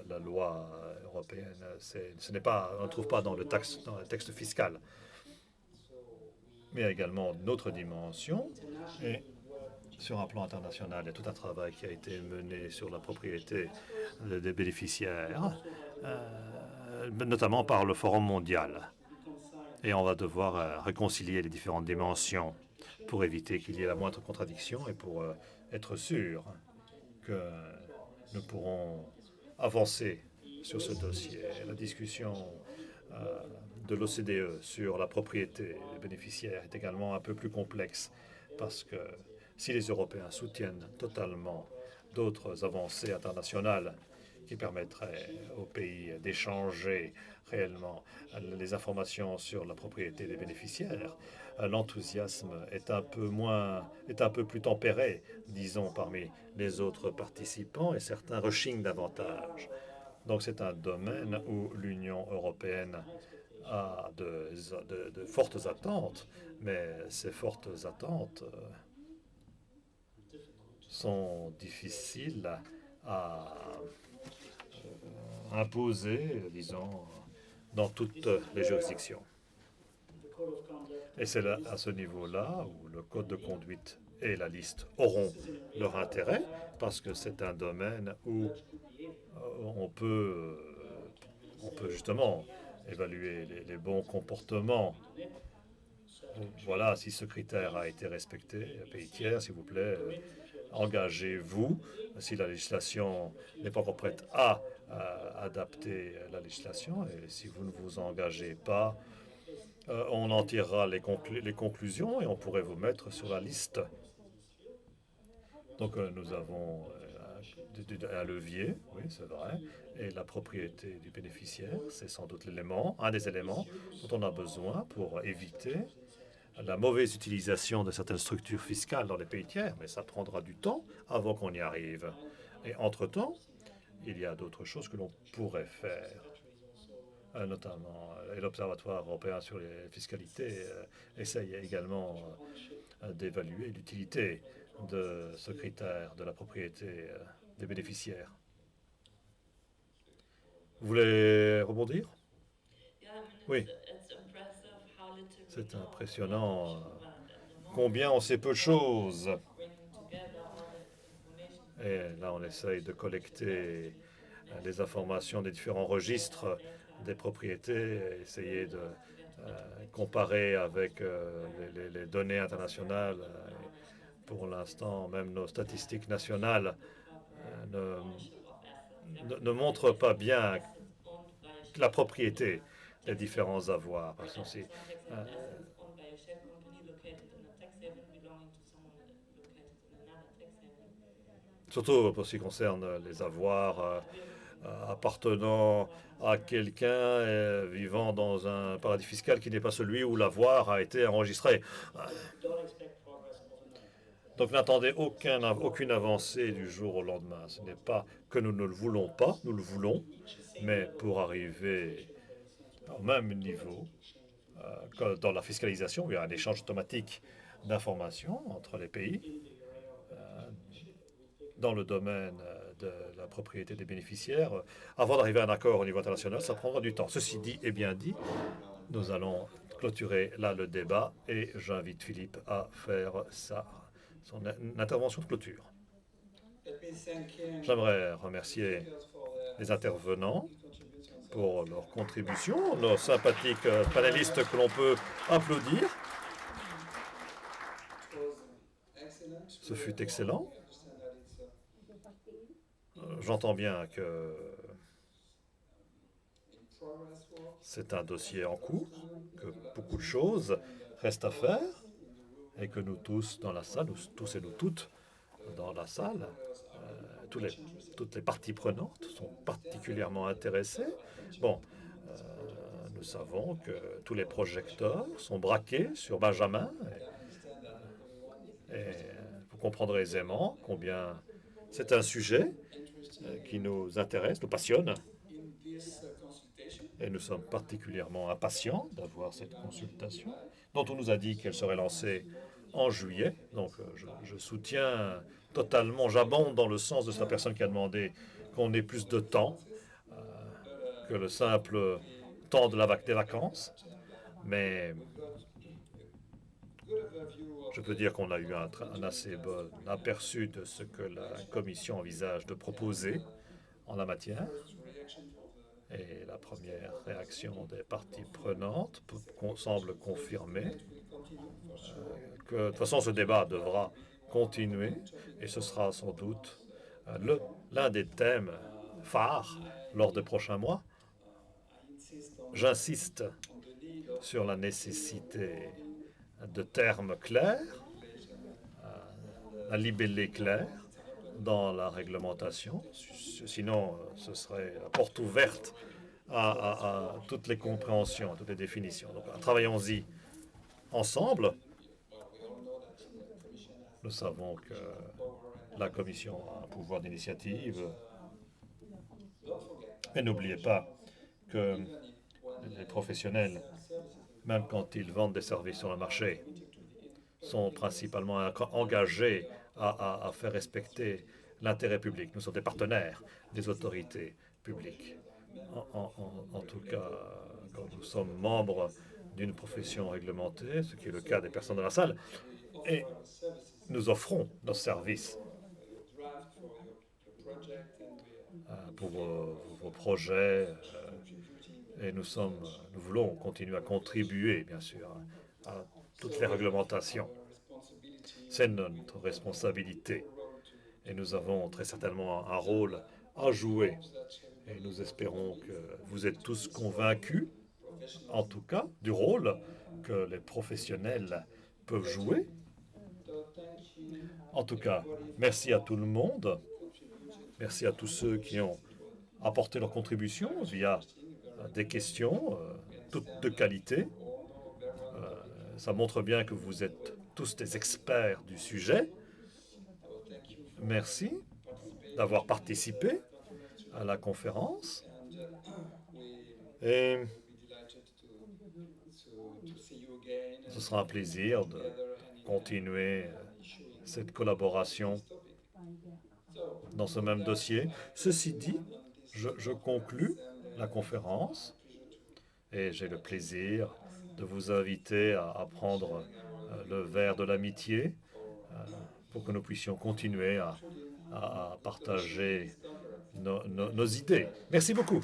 la loi européenne, on ne trouve pas dans le texte fiscal. Mais il y a également une autre dimension. Et sur un plan international, il y a tout un travail qui a été mené sur la propriété des bénéficiaires, notamment par le Forum mondial. Et on va devoir réconcilier les différentes dimensions pour éviter qu'il y ait la moindre contradiction et pour être sûr que nous pourrons avancer sur ce dossier. La discussion de l'OCDE sur la propriété des bénéficiaires est également un peu plus complexe parce que si les Européens soutiennent totalement d'autres avancées internationales qui permettraient aux pays d'échanger réellement les informations sur la propriété des bénéficiaires, l'enthousiasme est un peu plus tempéré, disons, parmi les autres participants et certains rechignent davantage. Donc c'est un domaine où l'Union européenne a de fortes attentes, mais ces fortes attentes sont difficiles à imposer, disons, dans toutes les juridictions. Et c'est à ce niveau-là où le code de conduite et la liste auront leur intérêt, parce que c'est un domaine où on peut justement évaluer les bons comportements. Voilà, si ce critère a été respecté, pays tiers, s'il vous plaît, engagez-vous. Si la législation n'est pas encore prête à adapter la législation, et si vous ne vous engagez pas, on en tirera les conclusions et on pourrait vous mettre sur la liste. Donc nous avons un levier, oui, c'est vrai, et la propriété du bénéficiaire, c'est sans doute un des éléments dont on a besoin pour éviter la mauvaise utilisation de certaines structures fiscales dans les pays tiers, mais ça prendra du temps avant qu'on y arrive. Et entre-temps, il y a d'autres choses que l'on pourrait faire, notamment l'Observatoire européen sur les fiscalités essaye également d'évaluer l'utilité de ce critère de la propriété des bénéficiaires. Vous voulez rebondir? Oui. C'est impressionnant combien on sait peu de choses. Et là, on essaye de collecter les informations des différents registres des propriétés, essayer de comparer avec les données internationales. Pour l'instant, même nos statistiques nationales ne montrent pas bien la propriété des différents avoirs. Parce que surtout pour ce qui concerne les avoirs appartenant à quelqu'un vivant dans un paradis fiscal qui n'est pas celui où l'avoir a été enregistré. Donc n'attendez aucune avancée du jour au lendemain. Ce n'est pas que nous ne le voulons pas, nous le voulons, mais pour arriver au même niveau que dans la fiscalisation, il y a un échange automatique d'informations entre les pays. Dans le domaine de la propriété des bénéficiaires, avant d'arriver à un accord au niveau international, ça prendra du temps. Ceci dit et bien dit, nous allons clôturer là le débat et j'invite Philippe à faire son intervention de clôture. J'aimerais remercier les intervenants pour leur contribution, nos sympathiques panélistes que l'on peut applaudir. Ce fut excellent. J'entends bien que c'est un dossier en cours, que beaucoup de choses restent à faire et que nous tous dans la salle, nous tous et nous toutes dans la salle, toutes les parties prenantes sont particulièrement intéressées. Bon, nous savons que tous les projecteurs sont braqués sur Benjamin et vous comprendrez aisément combien c'est un sujet qui nous intéresse, nous passionne. Et nous sommes particulièrement impatients d'avoir cette consultation, dont on nous a dit qu'elle serait lancée en juillet. Donc je soutiens totalement, j'abonde dans le sens de cette personne qui a demandé qu'on ait plus de temps que le simple temps des vacances. Mais je peux dire qu'on a eu un assez bon aperçu de ce que la Commission envisage de proposer en la matière. Et la première réaction des parties prenantes semble confirmer que de toute façon ce débat devra continuer et ce sera sans doute l'un des thèmes phares lors des prochains mois. J'insiste sur la nécessité de termes clairs, un libellé clair dans la réglementation. Sinon, ce serait la porte ouverte à toutes les compréhensions, à toutes les définitions. Donc, travaillons-y ensemble. Nous savons que la Commission a un pouvoir d'initiative. Et n'oubliez pas que les professionnels, même quand ils vendent des services sur le marché, sont principalement engagés à faire respecter l'intérêt public. Nous sommes des partenaires des autorités publiques. En tout cas, quand nous sommes membres d'une profession réglementée, ce qui est le cas des personnes dans la salle, et nous offrons nos services pour vos projets, et nous voulons continuer à contribuer, bien sûr, à toutes les réglementations. C'est notre responsabilité. Et nous avons très certainement un rôle à jouer. Et nous espérons que vous êtes tous convaincus, en tout cas, du rôle que les professionnels peuvent jouer. En tout cas, merci à tout le monde. Merci à tous ceux qui ont apporté leur contribution via des questions, toutes de qualité. Ça montre bien que vous êtes tous des experts du sujet. Merci d'avoir participé à la conférence. Et ce sera un plaisir de continuer cette collaboration dans ce même dossier. Ceci dit, je conclus la conférence et j'ai le plaisir de vous inviter à prendre le verre de l'amitié pour que nous puissions continuer à partager nos idées. Merci beaucoup.